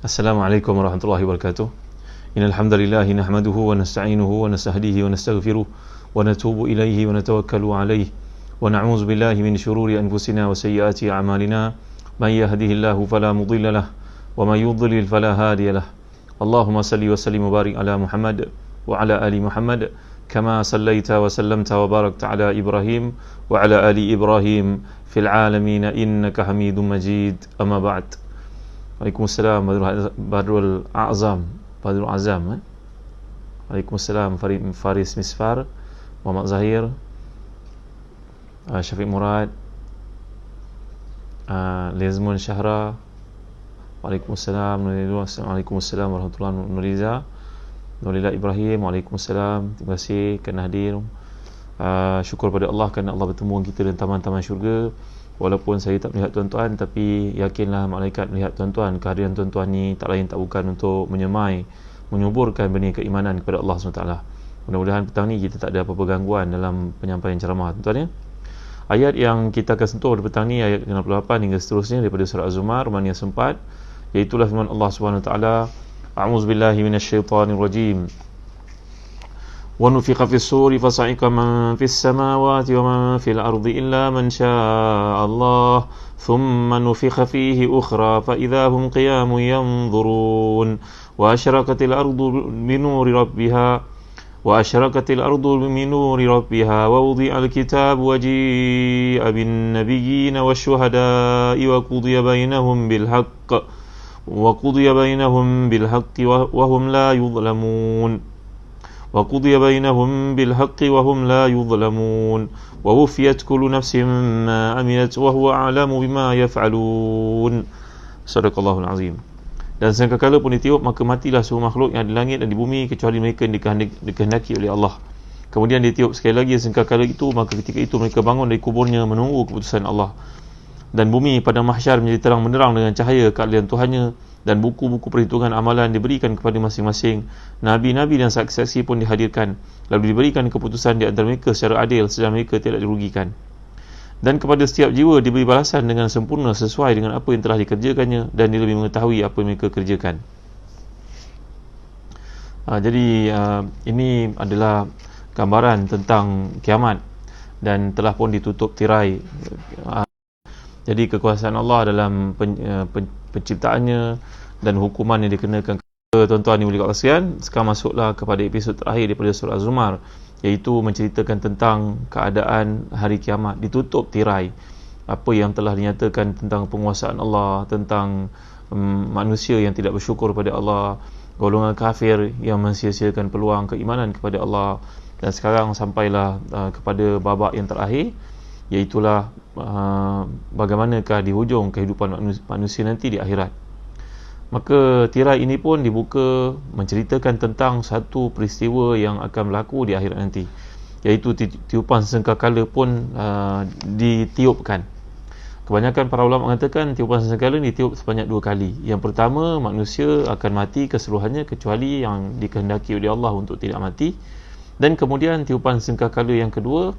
Assalamualaikum warahmatullahi wabarakatuh. Innal hamdalillah nahmaduhu wa nasta'inuhu wa nastahdihi wa nastaghfiruh wa natubu ilaihi wa natawakkalu alaihi wa na'udzu billahi min shururi anfusina wa sayyiati a'malina. Man yahdihillahu fala mudilla lahu wa man yudlil fala hadiya lahu. Allahumma salli wa sallim wa barik ala Muhammad wa ala ali Muhammad kama sallaita wa sallamta wa barakta ala Ibrahim wa ala ali Ibrahim fil alamin innaka Hamidum Majid. Amma ba'd. Waalaikumsalam Badrul Azam. Waalaikumsalam Faris Misfar, Muhammad Zahir, Syafiq Murad, Lezmun Syahra. Waalaikumsalam. Waalaikumsalam warahmatullahi wabarakatuh. Nurila Ibrahim. Waalaikumsalam. Terima kasih kerana hadir. Syukur pada Allah kerana Allah bertemu kita dalam taman-taman syurga. Walaupun saya tak melihat tuan-tuan, tapi yakinlah malaikat melihat tuan-tuan. Kehadiran tuan-tuan ni tak lain tak bukan untuk menyemai, menyuburkan benih keimanan kepada Allah SWT. Mudah-mudahan petang ni kita tak ada apa-apa gangguan dalam penyampaian ceramah tuan-tuan ya. Ayat yang kita akan sentuh pada petang ni ayat 68 hingga seterusnya daripada surah Az-Zumar, Rumaniyah 4, iaitulah firman Allah SWT. A'udzubillahi minasyaitanirrajim. ونفخ في الصور فصعق من في السماوات ومن في الأرض إلا من شاء الله ثم نفخ فيه أخرى فإذا هم قيام ينظرون وأشرقت الأرض بنور ربها ووضع الكتاب وجيء بالنبيين والشهداء وقضي بينهم بالحق وهم لا يظلمون ووفيت كل نفس ما عملت وهو أعلم بما يفعلون. Sadaqallahul azim. Dan sangkakala pun ditiup, maka matilah semua makhluk yang ada di langit dan di bumi kecuali mereka yang dikehendaki oleh Allah. Kemudian ditiup sekali lagi sangkakala itu, maka ketika itu mereka bangun dari kuburnya menunggu keputusan Allah. Dan bumi pada mahsyar menjadi terang benderang dengan cahaya keadilan Tuhannya, dan buku-buku perhitungan amalan diberikan kepada masing-masing. Nabi-nabi dan saksi-saksi pun dihadirkan, lalu diberikan keputusan di antara mereka secara adil, sedang mereka tidak dirugikan. Dan kepada setiap jiwa diberi balasan dengan sempurna sesuai dengan apa yang telah dikerjakannya, dan dia lebih mengetahui apa yang mereka kerjakan. Ini adalah gambaran tentang kiamat, dan telah pun ditutup tirai. Jadi kekuasaan Allah dalam penciptaannya dan hukuman yang dikenakan kepada tuan-tuan ni boleh kasihan. Sekarang masuklah kepada episod terakhir daripada surah Az-Zumar, iaitu menceritakan tentang keadaan hari kiamat. Ditutup tirai apa yang telah dinyatakan tentang penguasaan Allah, tentang manusia yang tidak bersyukur pada Allah, golongan kafir yang mensia-siakan peluang keimanan kepada Allah. Dan sekarang sampailah kepada babak yang terakhir, iaitulah bagaimanakah di hujung kehidupan manusia nanti di akhirat. Maka tirai ini pun dibuka menceritakan tentang satu peristiwa yang akan berlaku di akhirat nanti, iaitu tiupan sangkakala pun ditiupkan. Kebanyakan para ulama mengatakan tiupan sangkakala ditiup sebanyak 2 kali. Yang pertama, manusia akan mati keseluruhannya kecuali yang dikehendaki oleh Allah untuk tidak mati. Dan kemudian tiupan sangkakala yang kedua,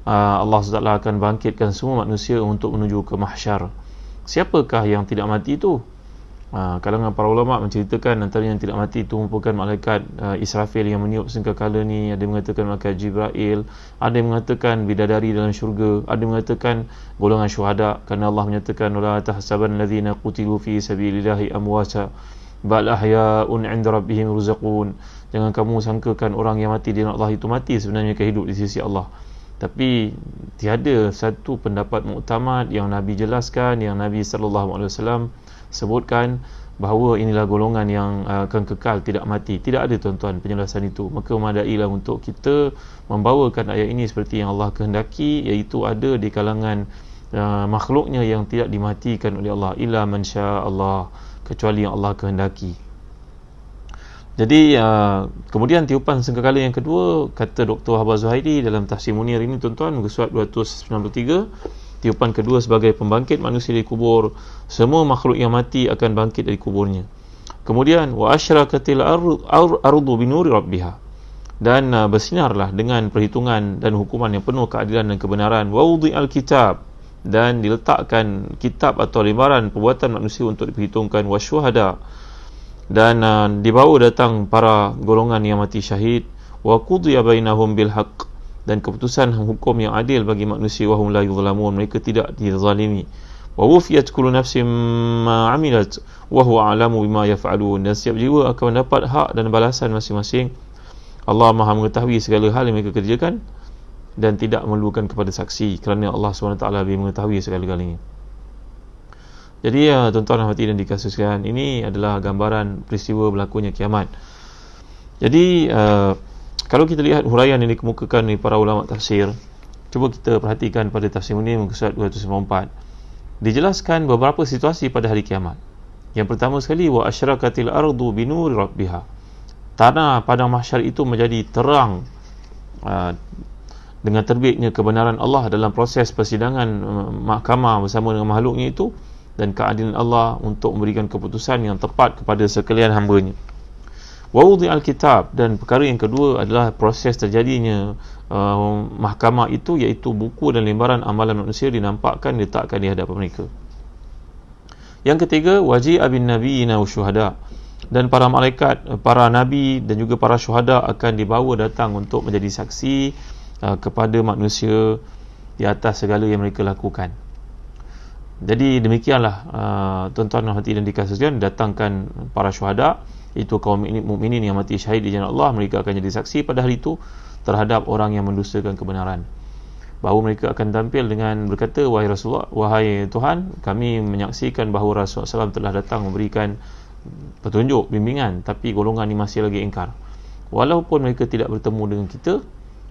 Allah SWT akan bangkitkan semua manusia untuk menuju ke mahsyar. Siapakah yang tidak mati itu? Kalangan para ulama menceritakan antara yang tidak mati itu merupakan malaikat Israfil yang meniup sangkakala ni. Ada yang mengatakan malaikat Jibril, ada yang mengatakan bidadari dalam syurga, ada yang mengatakan golongan syuhada, kerana Allah menyatakan wala tahsaban allazina qutilu fi sabilillahi amwata bal ahya'un 'inda rabbihim yurzaqun. Jangan kamu sangkakan orang yang mati di jalan Allah itu mati, sebenarnya mereka hidup di sisi Allah. Tapi tiada satu pendapat muktamad yang Nabi jelaskan, yang Nabi SAW sebutkan bahawa inilah golongan yang akan kekal tidak mati. Tidak ada tuan-tuan penjelasan itu. Maka memadailah untuk kita membawakan ayat ini seperti yang Allah kehendaki, iaitu ada di kalangan makhluknya yang tidak dimatikan oleh Allah, illa man syaa Allah, kecuali yang Allah kehendaki. Jadi kemudian tiupan sangkakala yang kedua, kata Dr. Habba Zuhairi dalam Tafsir Munir ini tuan-tuan, muka surat 293, tiupan kedua sebagai pembangkit manusia dari kubur. Semua makhluk yang mati akan bangkit dari kuburnya. Kemudian wa asyraqatil ardu binuri rabbiha, dan bersinarlah dengan perhitungan dan hukuman yang penuh keadilan dan kebenaran. Wa wudi'al kitab, dan diletakkan kitab atau lembaran perbuatan manusia untuk diperhitungkan. Wasyuhada, dan dibawa datang para golongan yang mati syahid, wa qudiya bainahum bil haqq, dan keputusan hukum yang adil bagi manusia, wa hum la yuzlamun, mereka tidak dizalimi, wa wufiyat kullu nafsin ma amilat wa huwa a'lamu bima yaf'alun, dan setiap jiwa akan mendapat hak dan balasan masing-masing. Allah Maha mengetahui segala hal yang mereka kerjakan dan tidak memerlukan kepada saksi, kerana Allah SWT lebih mengetahui segala-galanya. Jadi tuan-tuan hati dan dikasihkan, ini adalah gambaran peristiwa berlakunya kiamat. Jadi kalau kita lihat huraian yang dikemukakan oleh para ulama tafsir, cuba kita perhatikan pada tafsir ini muka surat 294. Dijelaskan beberapa situasi pada hari kiamat. Yang pertama sekali, wa asyraqatil ardu binuri rabbiha, tanah padang mahsyar itu menjadi terang dengan terbitnya kebenaran Allah dalam proses persidangan mahkamah bersama dengan makhluknya itu, dan keadilan Allah untuk memberikan keputusan yang tepat kepada sekalian hamba-Nya. Wa wudi'al kitab, dan perkara yang kedua adalah proses terjadinya mahkamah itu, iaitu buku dan lembaran amalan manusia dinampakkan, diletakkan di hadapan mereka. Yang ketiga, waji'a bin nabiyina wasyuhada, dan para malaikat, para nabi dan juga para syuhada akan dibawa datang untuk menjadi saksi kepada manusia di atas segala yang mereka lakukan. Jadi demikianlah tuan-tuan dan hati dan dikasihkan, datangkan para syuhada, itu kaum mukminin yang mati syahid di jalan Allah, mereka akan jadi saksi pada hari itu terhadap orang yang mendustakan kebenaran. Bahawa mereka akan tampil dengan berkata, wahai Rasulullah, wahai Tuhan, kami menyaksikan bahawa Rasulullah SAW telah datang memberikan petunjuk, bimbingan, tapi golongan ini masih lagi ingkar. Walaupun mereka tidak bertemu dengan kita,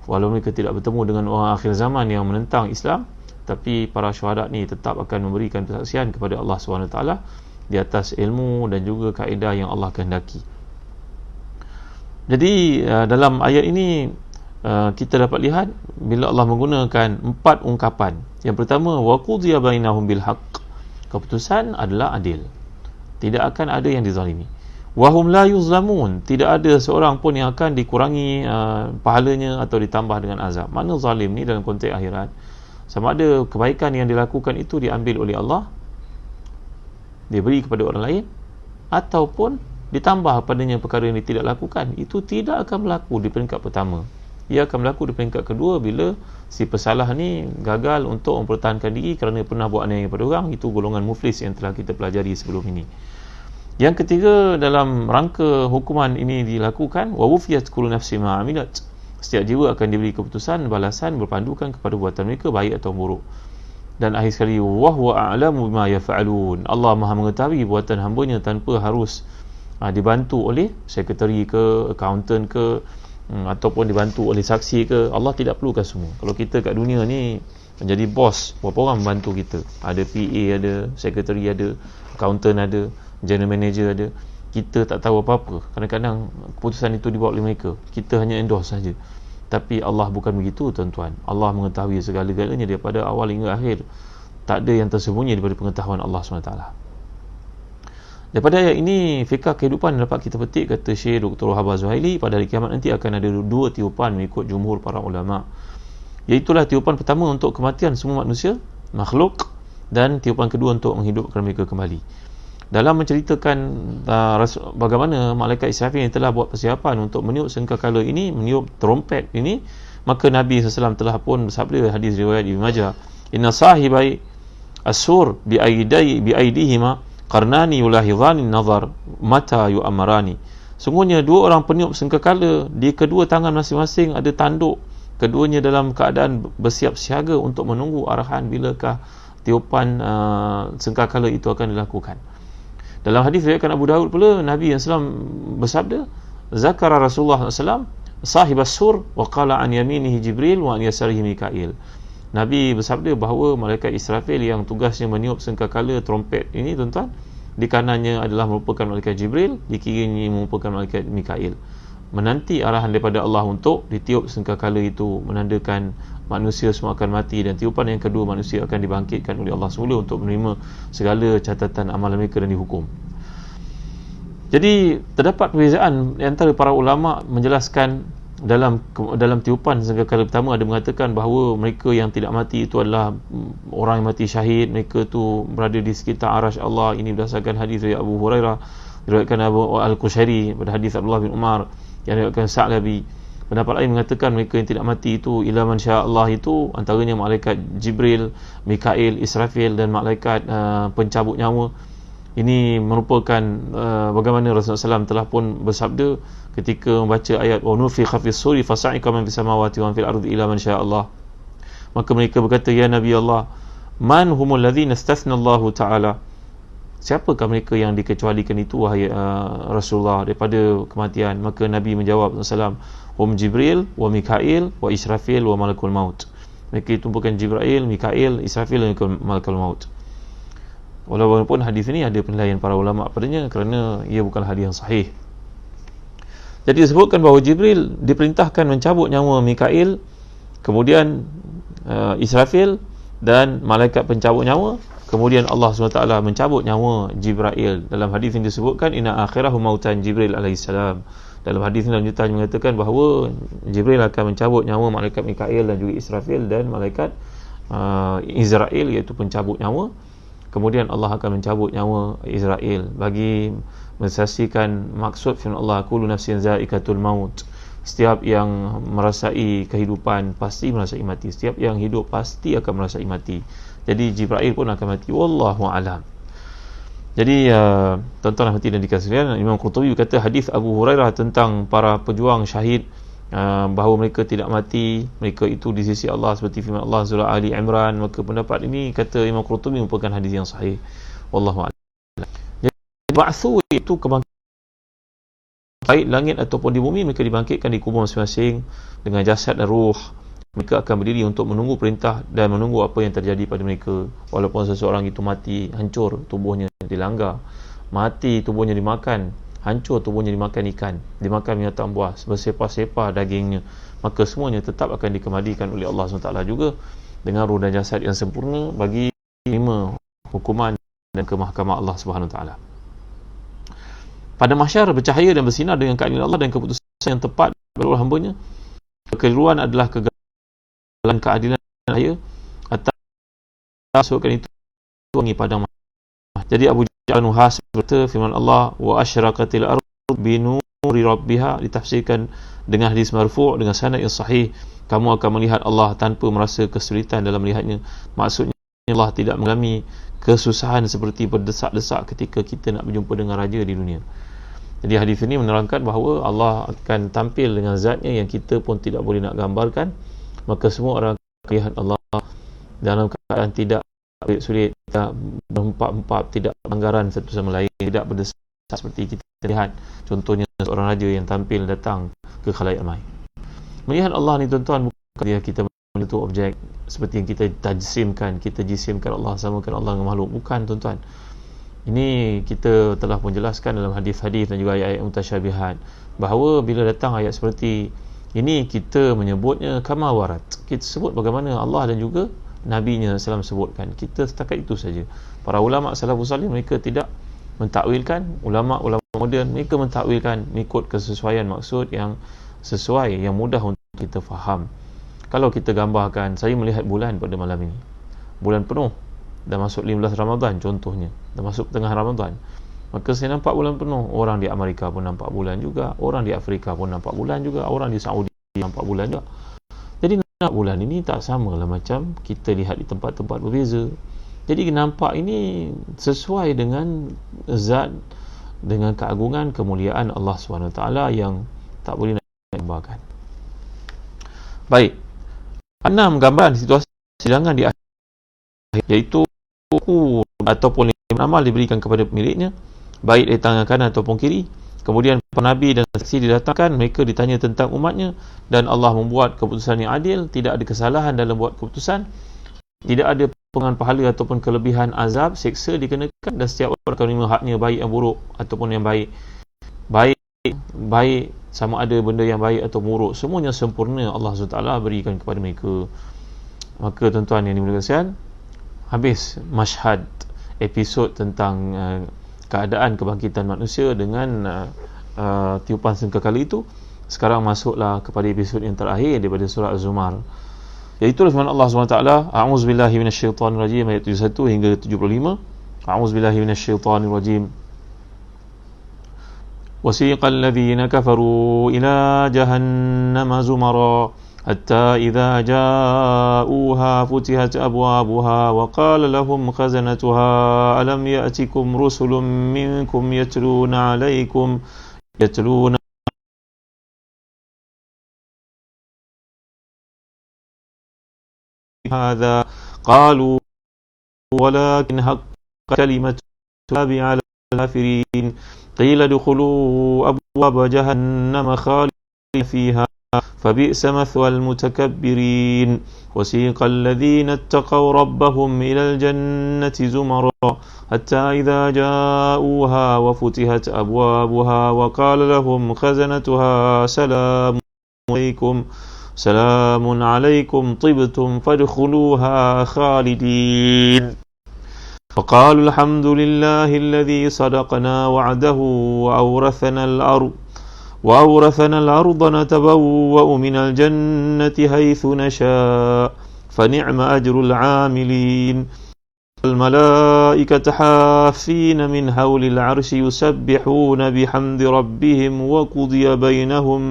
walaupun mereka tidak bertemu dengan orang akhir zaman yang menentang Islam, tapi para syuhada ni tetap akan memberikan persaksian kepada Allah SWT di atas ilmu dan juga kaedah yang Allah kehendaki. Jadi dalam ayat ini kita dapat lihat bila Allah menggunakan 4 ungkapan. Yang pertama, wa qudiya bainahum bil haqq, keputusan adalah adil, tidak akan ada yang dizalimi. Wa hum la yuzlamun, tidak ada seorang pun yang akan dikurangi pahalanya atau ditambah dengan azab. Mana zalim ni dalam konteks akhirat? Sama ada kebaikan yang dilakukan itu diambil oleh Allah, diberi kepada orang lain, ataupun ditambah padanya perkara yang dia tidak lakukan, itu tidak akan berlaku di peringkat pertama. Ia akan berlaku di peringkat kedua bila si pesalah ni gagal untuk mempertahankan diri kerana pernah buat aniaya pada orang. Itu golongan muflis yang telah kita pelajari sebelum ini. Yang ketiga, dalam rangka hukuman ini dilakukan, wa wufiyat kullu nafsin ma amilat, setiap jiwa akan diberi keputusan balasan berpandukan kepada buatan mereka, baik atau buruk. Dan akhir sekali, wa huwa a'lamu bima yaf'alun, Allah Maha mengetahui buatan hamba-Nya tanpa harus dibantu oleh sekretari ke, accountant ke, ataupun dibantu oleh saksi ke. Allah tidak perlukan semua. Kalau kita kat dunia ni menjadi bos, berapa orang membantu kita? Ada PA ada, sekretari ada, accountant ada, general manager ada. Kita tak tahu apa-apa. Kadang-kadang keputusan itu dibuat oleh mereka, kita hanya endorse saja. Tapi Allah bukan begitu, tuan-tuan. Allah mengetahui segala-galanya daripada awal hingga akhir. Tak ada yang tersembunyi daripada pengetahuan Allah SWT. Daripada ayat ini, fikah kehidupan dapat kita petik, kata Syekh Dr. Wahab Zuhaili, pada hari kiamat nanti akan ada 2 tiupan mengikut jumhur para ulama. Iaitulah tiupan pertama untuk kematian semua manusia, makhluk, dan tiupan kedua untuk menghidupkan mereka kembali. Dalam menceritakan bagaimana malaikat Israfil yang telah buat persiapan untuk meniup sangkakala ini, meniup trompet ini, maka Nabi SAW telah pun bersabda, hadis riwayat Ibnu Majah, inna sahibai as-sur bi aidihima qarnani yulahidhani nazar mata yu'amarani. Sungguhnya 2 orang peniup sangkakala, di kedua tangan masing-masing ada tanduk, keduanya dalam keadaan bersiap siaga untuk menunggu arahan bilakah tiupan sangkakala itu akan dilakukan. Dalam hadis riwayatkan Abu Daud pula, Nabi SAW bersabda, zakara Rasulullah SAW sahib as-sur wa qala an yaminihi Jibril wa an yasarihi Mikail. Nabi bersabda bahawa malaikat Israfil yang tugasnya meniup sangkakala trompet ini, tuan-tuan, di kanannya adalah merupakan malaikat Jibril, di kirinya merupakan malaikat Mikail, menanti arahan daripada Allah untuk ditiup sangkakala itu, menandakan manusia semua akan mati, dan tiupan yang kedua manusia akan dibangkitkan oleh Allah semula untuk menerima segala catatan amalan mereka dan dihukum. Jadi terdapat perbezaan antara para ulama menjelaskan dalam tiupan sangkakala pertama. Ada mengatakan bahawa mereka yang tidak mati itu adalah orang yang mati syahid, mereka tu berada di sekitar arasy Allah. Ini berdasarkan hadis dari Abu Hurairah diriwayatkan Abu Al-Qushairi pada hadis Abdullah bin Umar, yang diriwayatkan Sa'labi. Pendapat lain mengatakan mereka yang tidak mati itu ila man syaa Allah, itu antaranya malaikat Jibril, Mikail, Israfil dan malaikat pencabut nyawa. Ini merupakan bagaimana Rasulullah SAW telah pun bersabda ketika membaca ayat wa nufikha fis suri fasa'iqa man fis samawati wa fil ardi ila man syaa Allah. Maka mereka berkata, ya Nabi Allah, man humul ladzina istathna Allah Ta'ala, siapakah mereka yang dikecualikan itu wahai Rasulullah daripada kematian? Maka Nabi menjawab SAW, hum Jibril wa Mikail wa Israfil wa malakul maut. Mereka itu bukan Jibril, Mikail, Israfil dan malakul maut. Walaupun hadis ini ada penilaian para ulama padanya kerana ia bukan hadis yang sahih. Jadi disebutkan bahawa Jibril diperintahkan mencabut nyawa Mikail, kemudian Israfil dan malaikat pencabut nyawa, kemudian Allah SWT mencabut nyawa Jibril. Dalam hadis yang disebutkan inna akhirahu mautan Jibril alaihissalam. Dalam hadis ini lanjutan mengatakan bahawa Jibril akan mencabut nyawa malaikat Mikail dan juga Israfil dan malaikat Israel, iaitu pencabut nyawa. Kemudian Allah akan mencabut nyawa Israel bagi mensaksikan maksud firman Allah, kullu nafsin za'iqatul maut. Setiap yang merasai kehidupan pasti merasai mati. Setiap yang hidup pasti akan merasai mati. Jadi Jibril pun akan mati. Wallahu a'lam. Jadi tuan-tuan hati dan dikasihi, Imam Qurtubi berkata hadis Abu Hurairah tentang para pejuang syahid, bahawa mereka tidak mati, mereka itu di sisi Allah seperti firman Allah surah Ali Imran. Maka pendapat ini, kata Imam Qurtubi, merupakan hadis yang sahih. Wallahu a'lam. Jadi ba'tsu itu kebangkitan, baik langit ataupun di bumi, mereka dibangkitkan di kubur masing-masing dengan jasad dan ruh. Mereka akan berdiri untuk menunggu perintah dan menunggu apa yang terjadi pada mereka. Walaupun seseorang itu mati, hancur tubuhnya, dilanggar, mati tubuhnya dimakan, hancur tubuhnya dimakan ikan, dimakan binatang buas, bersepah-sepah dagingnya, maka semuanya tetap akan dikembalikan oleh Allah SWT juga dengan ruh dan jasad yang sempurna bagi menerima hukuman dan ke mahkamah Allah SWT. Pada mahsyar bercahaya dan bersinar dengan keadilan Allah dan keputusan yang tepat oleh hamba-Nya. Kekeliruan adalah kegagalan keadilan saya atas masukkan itu wangi padang mahsyar. Jadi Abu Ja'far Nuhas berkata firman Allah wa asyraqatil ardu bi nuri rabbiha, ditafsirkan dengan hadis marfu' dengan sanad yang sahih, kamu akan melihat Allah tanpa merasa kesulitan dalam melihatnya. Maksudnya Allah tidak mengalami kesusahan seperti berdesak-desak ketika kita nak berjumpa dengan raja di dunia. Jadi hadis ini menerangkan bahawa Allah akan tampil dengan zatnya yang kita pun tidak boleh nak gambarkan. Maka semua orang akan melihat Allah dalam keadaan tidak sulit, tidak berempat-empat, tidak pelanggaran satu sama lain, tidak berdesak seperti kita lihat contohnya seorang raja yang tampil datang ke khalayak ramai. Melihat Allah ni tuan-tuan, bukan dia kita menyentuh objek seperti yang kita tajsimkan, kita jisimkan Allah, samakan Allah dengan makhluk. Bukan tuan-tuan. Ini kita telah pun jelaskan dalam hadis-hadis dan juga ayat-ayat mutasyabihat bahawa bila datang ayat seperti ini, kita menyebutnya kama warat. Kita sebut bagaimana Allah dan juga Nabi-Nya SAW sebutkan. Kita setakat itu saja. Para ulama salafus salih mereka tidak mentakwilkan. Ulama-ulama moden mereka mentakwilkan mengikut kesesuaian maksud yang sesuai, yang mudah untuk kita faham. Kalau kita gambarkan, saya melihat bulan pada malam ini, bulan penuh, dah masuk 15 Ramadan contohnya, dah masuk tengah Ramadan, maka saya nampak bulan penuh. Orang di Amerika pun nampak bulan juga, orang di Afrika pun nampak bulan juga, orang di Saudi nampak bulan juga. Jadi nampak bulan ini tak sama lah macam kita lihat di tempat-tempat berbeza. Jadi nampak ini sesuai dengan zat, dengan keagungan, kemuliaan Allah SWT yang tak boleh nak gambarkan. Baik, 6 gambaran situasi sidangan di akhir, iaitu buku ataupun amal diberikan kepada pemiliknya, baik dari tangan kanan ataupun kiri. Kemudian para nabi dan saksi didatangkan, mereka ditanya tentang umatnya, dan Allah membuat keputusan yang adil, tidak ada kesalahan dalam buat keputusan, tidak ada pengurangan pahala ataupun kelebihan azab, seksa dikenakan, dan setiap orang akan menerima haknya, baik yang buruk ataupun yang baik. Baik sama ada benda yang baik atau buruk, semuanya sempurna Allah SWT berikan kepada mereka. Maka tuan-tuan yang dimuliakan, habis masyhad episod tentang keadaan kebangkitan manusia dengan tiupan sangkakala itu. Sekarang masuklah kepada episod yang terakhir daripada surah Az-Zumar, iaitu firman Allah SWT, a'udzubillahi minasyaitanirrajim, ayat 71 hingga 75. A'udzubillahi minasyaitanirrajim. وسيق الذين كفروا إلى جهنم زمرا حتى إذا جاءوها فتحت أبوابها وقال لهم خزنتها ألم يأتكم رسل منكم يتلون هذا قالوا ولكن حق كلمة على الكافرين قيل ادخلوا أبواب جهنم خالدين فيها فبئس مثوى المتكبرين وسيق الذين اتقوا ربهم إلى الجنة زمرا حتى إذا جاءوها وفتحت أبوابها وقال لهم خزنتها سلام عليكم طبتم فادخلوها خالدين فقالوا الحمد لله الذي صدقنا وعده وأورثنا الأرض نتبوأ من الجنة حيث نشاء فنعم أجر العاملين الملائكة حافين من حول العرش يسبحون بحمد ربهم وقضي بينهم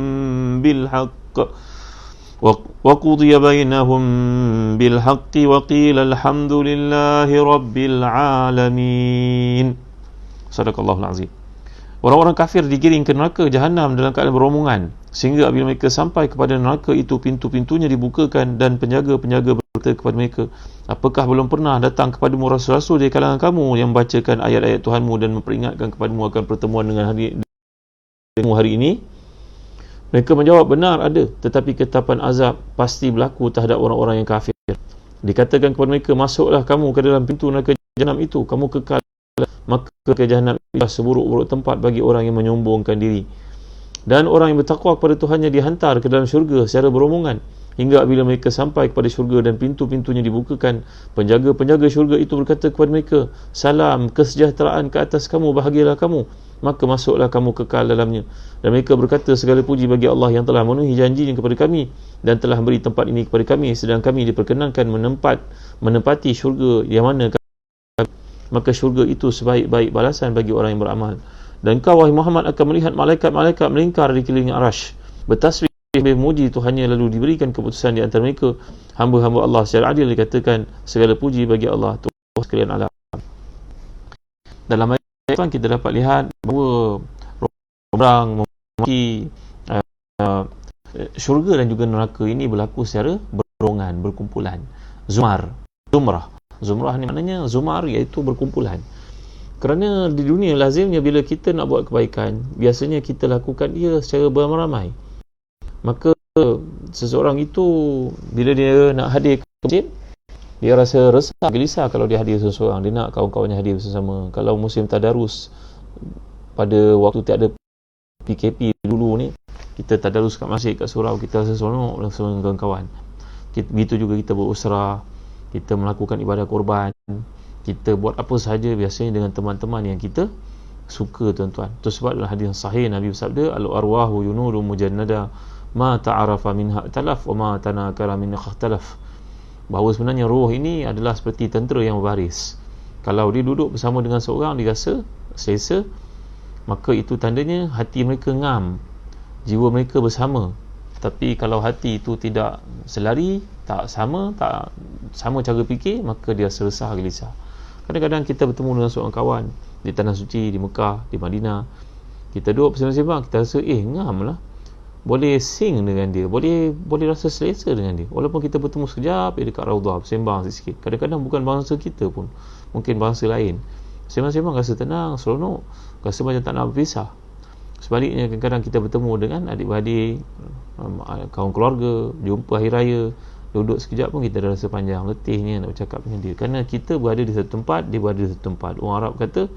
بالحق وقيل الحمد لله رب العالمين. Sadaqallahul azim. Orang-orang kafir digiring ke neraka Jahannam dalam keadaan berombongan, sehingga apabila mereka sampai kepada neraka itu, pintu-pintunya dibukakan dan penjaga-penjaga berkata kepada mereka, apakah belum pernah datang kepadamu rasul-rasul dari kalangan kamu yang membacakan ayat-ayat Tuhanmu dan memperingatkan kepadamu akan pertemuan dengan hari ini? Mereka menjawab, benar ada, tetapi ketetapan azab pasti berlaku terhadap orang-orang yang kafir. Dikatakan kepada mereka, masuklah kamu ke dalam pintu neraka Jahannam itu, kamu kekal, maka ke Jahannam itu seburuk-buruk tempat bagi orang yang menyombongkan diri. Dan orang yang bertakwa kepada Tuhannya dihantar ke dalam syurga secara berombongan, hingga bila mereka sampai kepada syurga dan pintu-pintunya dibukakan, penjaga-penjaga syurga itu berkata kepada mereka, salam, kesejahteraan ke atas kamu, bahagialah kamu, maka masuklah kamu kekal dalamnya. Dan mereka berkata, segala puji bagi Allah yang telah memenuhi janjinya kepada kami dan telah beri tempat ini kepada kami, sedang kami diperkenankan menempati syurga yang mana kami, maka syurga itu sebaik-baik balasan bagi orang yang beramal. Dan kau wahai Muhammad akan melihat malaikat-malaikat melingkar di keliling arash, bertasbih memuji Tuhannya, lalu diberikan keputusan di antara mereka, hamba-hamba Allah secara adil, dikatakan segala puji bagi Allah Tuhan sekalian alam. Dalam ayat kita dapat lihat bahawa orang memaki syurga dan juga neraka ini berlaku secara berombongan, berkumpulan. Zumrah ni maknanya zumar, iaitu berkumpulan. Kerana di dunia lazimnya bila kita nak buat kebaikan, biasanya kita lakukan ia secara beramai-ramai. Maka seseorang itu bila dia nak hadir ke masjid, dia rasa resah, gelisah kalau dia hadir seseorang. Dia nak kawan-kawannya hadir bersama. Kalau musim tadarus pada waktu tiada PKP dulu ni, kita tadarus kat masjid, kat surau, kita rasa seronok bersama dengan kawan-kawan. Begitu juga kita berusrah, kita melakukan ibadah korban, kita buat apa sahaja biasanya dengan teman-teman yang kita suka, tuan-tuan. Itu sebab dalam hadis sahih Nabi bersabda, al-arwahu yunuru mujannada ma ta'arafa minha talaf wa ma tanakara minha ikhtalaf. Bahawa sebenarnya roh ini adalah seperti tentera yang berbaris. Kalau dia duduk bersama dengan seorang, dia rasa selesa, maka itu tandanya hati mereka ngam, jiwa mereka bersama. Tapi kalau hati itu tidak selari, tak sama cara fikir, maka dia resah, gelisah. Kadang-kadang kita bertemu dengan seorang kawan di Tanah Suci, di Mekah, di Madinah, kita duduk bersama-sama, kita rasa ngam lah, boleh sing dengan dia, boleh rasa selesa dengan dia, walaupun kita bertemu sekejap dekat Raudhah, bersembang sikit. Kadang-kadang bukan bangsa kita pun, mungkin bangsa lain, sembang-sembang rasa tenang, seronok, rasa macam tak nak berpisah. Sebaliknya kadang-kadang kita bertemu dengan adik-beradik, kawan keluarga, jumpa hari raya, duduk sekejap pun kita dah rasa panjang, letihnya nak bercakap dengan dia, kerana kita berada di satu tempat, dia berada di satu tempat. Orang Arab kata,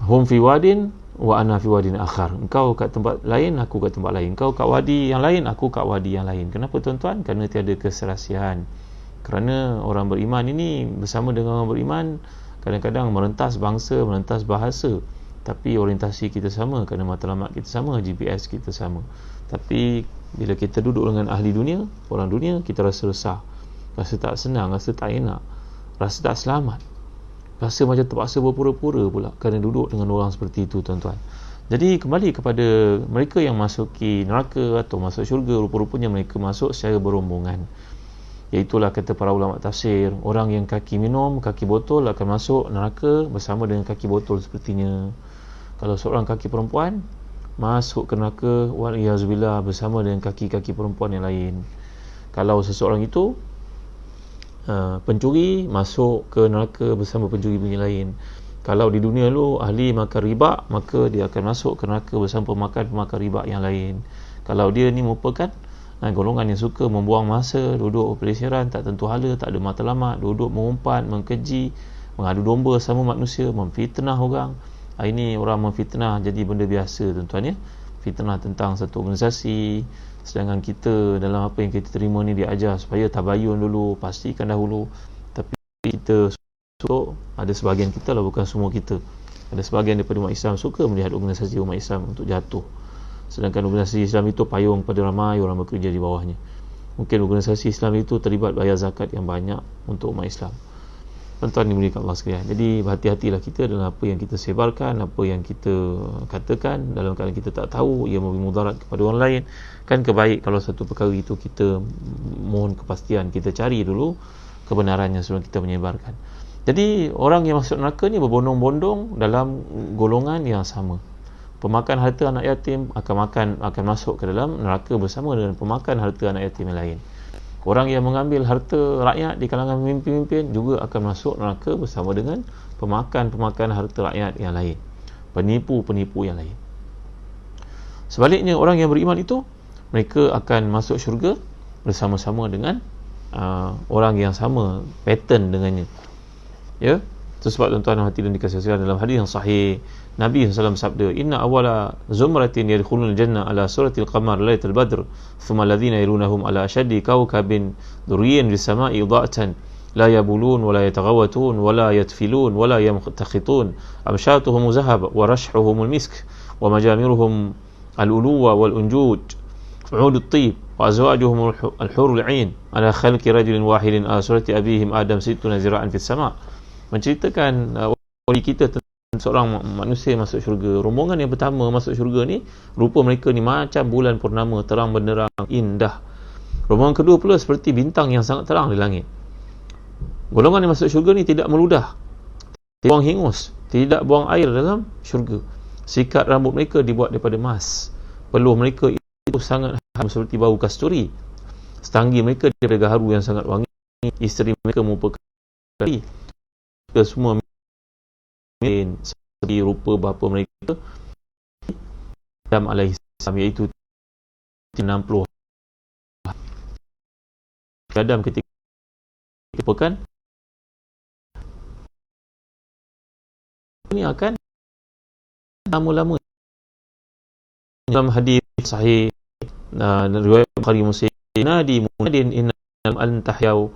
hum fi wadin wa ana fi wadin akhar. Engkau kat tempat lain, aku kat tempat lain. Engkau kat wadi yang lain, aku kat wadi yang lain. Kenapa, tuan-tuan? Kerana tiada keserasian. Kerana orang beriman ini bersama dengan orang beriman kadang-kadang merentas bangsa, merentas bahasa, tapi orientasi kita sama, kerana matlamat kita sama, GPS kita sama. Tapi bila kita duduk dengan ahli dunia, orang dunia, kita rasa resah, rasa tak senang, rasa tak enak, rasa tak selamat. rasa macam terpaksa berpura-pura pula kerana duduk dengan orang seperti itu, tuan-tuan. Jadi kembali kepada mereka yang masuki neraka atau masuk syurga, rupa-rupanya mereka masuk secara berombongan. Iaitulah kata para ulama tafsir, orang yang kaki minum, kaki botol akan masuk neraka bersama dengan kaki botol sepertinya. Kalau seorang kaki perempuan masuk ke neraka, waliyazubillah, bersama dengan kaki-kaki perempuan yang lain. Kalau seseorang itu pencuri, masuk ke neraka bersama pencuri yang lain. Kalau di dunia lu ahli makan riba, maka dia akan masuk ke neraka bersama pemakan riba yang lain. Kalau dia ni merupakan golongan yang suka membuang masa, duduk pelesiran, tak tentu hala, tak ada matlamat, duduk mengumpat, mengkeji, mengadu domba sama manusia, memfitnah orang. Ini orang memfitnah jadi benda biasa, tuan-tuan ya. Fitnah tentang satu organisasi, sedangkan kita dalam apa yang kita terima ni diajar supaya tabayun dulu, pastikan dahulu. Tapi kita ada sebahagian kita lah, bukan semua kita. Ada sebahagian daripada umat Islam suka melihat organisasi umat Islam untuk jatuh, sedangkan organisasi Islam itu payung pada ramai orang bekerja di bawahnya. Mungkin organisasi Islam itu terlibat bayar zakat yang banyak untuk umat Islam. Tuan-tuan dimuliakan Allah sekalian. Jadi berhati-hatilah kita dalam apa yang kita sebarkan, apa yang kita katakan. Dalam keadaan kita tak tahu ia memberi mudarat kepada orang lain, kan kebaik kalau satu perkara itu kita mohon kepastian, kita cari dulu kebenarannya sebelum kita menyebarkan. Jadi orang yang masuk neraka ni berbondong-bondong dalam golongan yang sama. Pemakan harta anak yatim akan masuk ke dalam neraka bersama dengan pemakan harta anak yatim yang lain. Orang yang mengambil harta rakyat di kalangan pemimpin-pemimpin juga akan masuk neraka bersama dengan pemakan harta rakyat yang lain, penipu-penipu yang lain. Sebaliknya, orang yang beriman itu mereka akan masuk syurga bersama-sama dengan orang yang sama pattern dengannya. Ya, itu sebab tuan-tuan hati dan dikasihi sekalian, dalam hadis yang sahih Nabi SAW sabda, inna awala zumratin yadkhulul jannah ala suratil qamar lailatul badr thumma alladhina yalunahum ala ashaddi kawkabin durriyin bis sama'i dha'atan la yabulun wa la yataghawatun wa la yatfilun wa la yamtakhitun amshatuhum zahab wa rashhuhum misk wa majamiruhum al-uluwa wal unjuj fa'udut tib wa azwajuhum al-hurul 'ain ala khalqi rajulin wahidin ala surati abihim adam 60 zira'an fis sama'. Menceritakan wali kita tentang seorang manusia masuk syurga. Rombongan yang pertama masuk syurga ni, rupa mereka ni macam bulan purnama, terang benderang, indah. Rombongan kedua pula seperti bintang yang sangat terang di langit. Golongan yang masuk syurga ni tidak meludah, tidak buang hingus, tidak buang air dalam syurga. Sikat rambut mereka dibuat daripada emas. Peluh mereka itu sangat harum seperti bau kasturi. Setanggi mereka daripada gaharu yang sangat wangi. Isteri mereka merupakan kita semua seperti rupa bapa mereka Adam alaihissalam, iaitu 60. Adam ketika merupakan ini akan lama-lama. Dalam hadis sahih riwayat Bukhari Muslim, nadi munadin innam antahyaw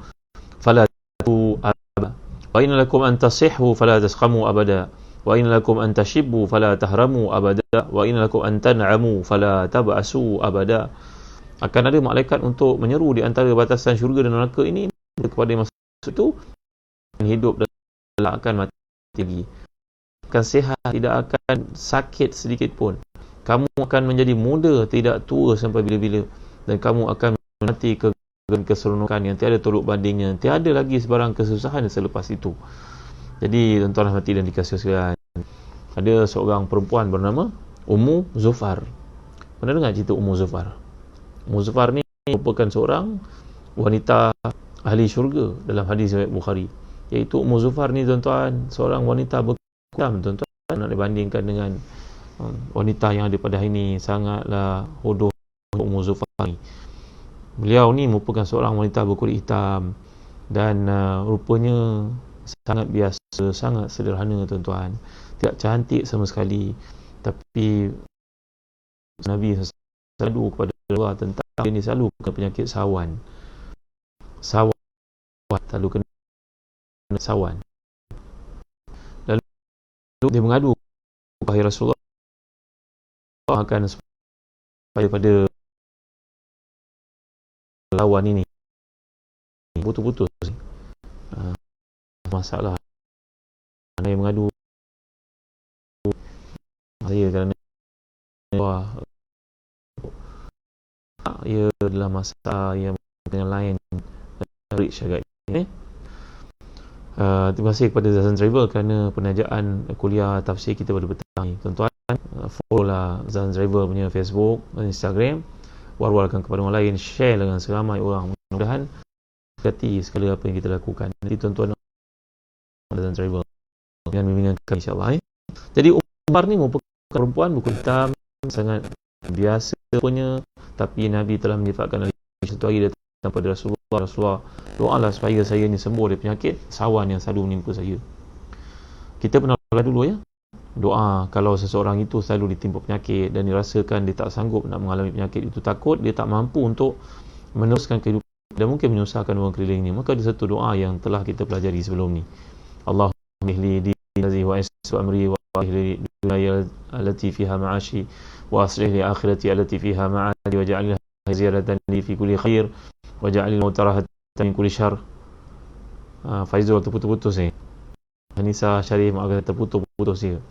fala tu abada wa inna lakum an tasihhu fala tasqamu abada wa inna lakum an tashibbu fala tahramu abada wa inna lakum an tan'amu fala tab'asu abada. Akan ada malaikat untuk menyeru di antara batasan syurga dan neraka ini kepada yang masuk itu, hidup dan akan mati lagi, akan sihat, tidak akan sakit sedikit pun. Kamu akan menjadi muda, tidak tua sampai bila-bila, dan kamu akan mati keseronokan yang tiada tolak bandingnya, tiada lagi sebarang kesusahan selepas itu. Jadi tuan-tuan hati dan dikasihi sekalian, ada seorang perempuan bernama Ummu Zufar. Pernah dengar cerita Ummu Zufar? Ummu Zufar ni merupakan seorang wanita ahli syurga dalam hadis riwayat Bukhari. Iaitu Ummu Zufar ni tuan-tuan, seorang wanita berkulam, tuan-tuan, nak dibandingkan dengan wanita yang ada pada hari ini. Sangatlah hodoh Ummu Zufar ni. Beliau ni merupakan seorang wanita berkulit hitam dan rupanya sangat biasa, sangat sederhana, tuan-tuan. Tidak cantik sama sekali, tapi Nabi selalu kepada Allah tentang dia ni selalu kena penyakit sawan. Selalu kena sawan. Lalu dia mengadu kepada Rasulullah akan supaya pada lawan ini putus-putus masalah Ada yang mengadu saya kerana ia adalah masalah yang dengan lain rich agak ini. Terima kasih kepada Zazan Travel kerana penajaan kuliah tafsir kita pada petang ni. Tuan-tuan, follow lah Zazan Travel punya Facebook dan Instagram, war-warkan kepada orang lain, share dengan seramai orang, mudah-mudahan berkati segala apa yang kita lakukan. Nanti tuan-tuan Zazan Travel dengan bimbingan kami insyaAllah. Jadi Umar ni merupakan perempuan berkulit hitam, sangat biasa punya, tapi Nabi telah menyifatkan satu hari datang pada Rasulullah, doalah supaya saya ni sembuh dari penyakit sawan yang selalu menimpa saya. Kita pernah dulu ya, doa kalau seseorang itu selalu ditimpa penyakit dan dirasakan dia tak sanggup nak mengalami penyakit itu, takut dia tak mampu untuk meneruskan kehidupan dan mungkin menyusahkan orang kelilingnya, maka ada satu doa yang telah kita pelajari sebelum ni. Allahumma ihli dini wa issu amri wa ihli dunya allati fiha ma'ashi wa aslih li akhirati allati fiha ma'adi wa ja'alha ziyadatan li fi kulli khair wa ja'alil mauta rahatan min kulli syarr. Faizul terputus-putus ni. Hanisa Syarif agak terputus dia.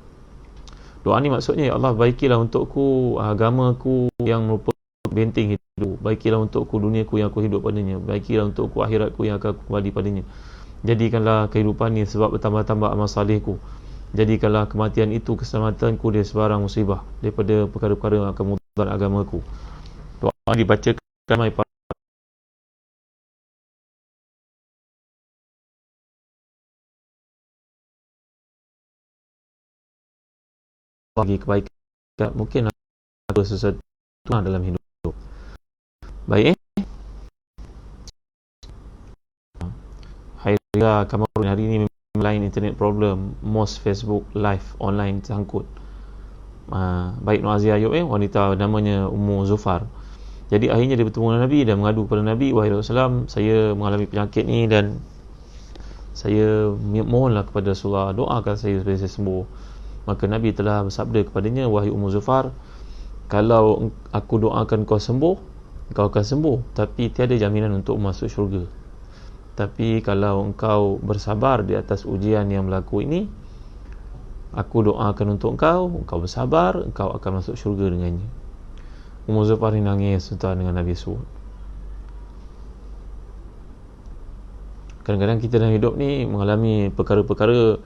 Doa ni maksudnya, ya Allah, baikilah untukku agamaku yang merupakan benteng hidup, baikilah untukku duniaku yang aku hidup padanya, baikilah untukku akhiratku yang akan aku kembali padanya. Jadikanlah kehidupan ni sebab bertambah-tambah amal salihku, jadikanlah kematian itu keselamatanku dari sebarang musibah, daripada perkara-perkara yang akan memudaratkan agamaku. Doa dibacakan ramai bagi kebaikan, mungkin ada sesuatu dalam hidup. Baik, Haira Kamarun hari ini lain internet problem, most Facebook live online sangkut. Baik Nur Azia Ayub, wanita namanya Ummu Zufar. Jadi akhirnya dia bertemu dengan Nabi dan mengadu kepada Nabi, wahai Rasulullah, saya mengalami penyakit ni dan saya mohonlah kepada Rasulullah, doakan saya supaya saya sembuh. Maka Nabi telah bersabda kepadanya, wahai Ummu Zufar, kalau aku doakan kau sembuh, kau akan sembuh, tapi tiada jaminan untuk masuk syurga. Tapi kalau engkau bersabar di atas ujian yang berlaku ini, aku doakan untuk engkau bersabar, engkau akan masuk syurga dengannya. Ummu Zufar ni nangis dengan Nabi sebut. Kadang-kadang kita dalam hidup ni mengalami perkara-perkara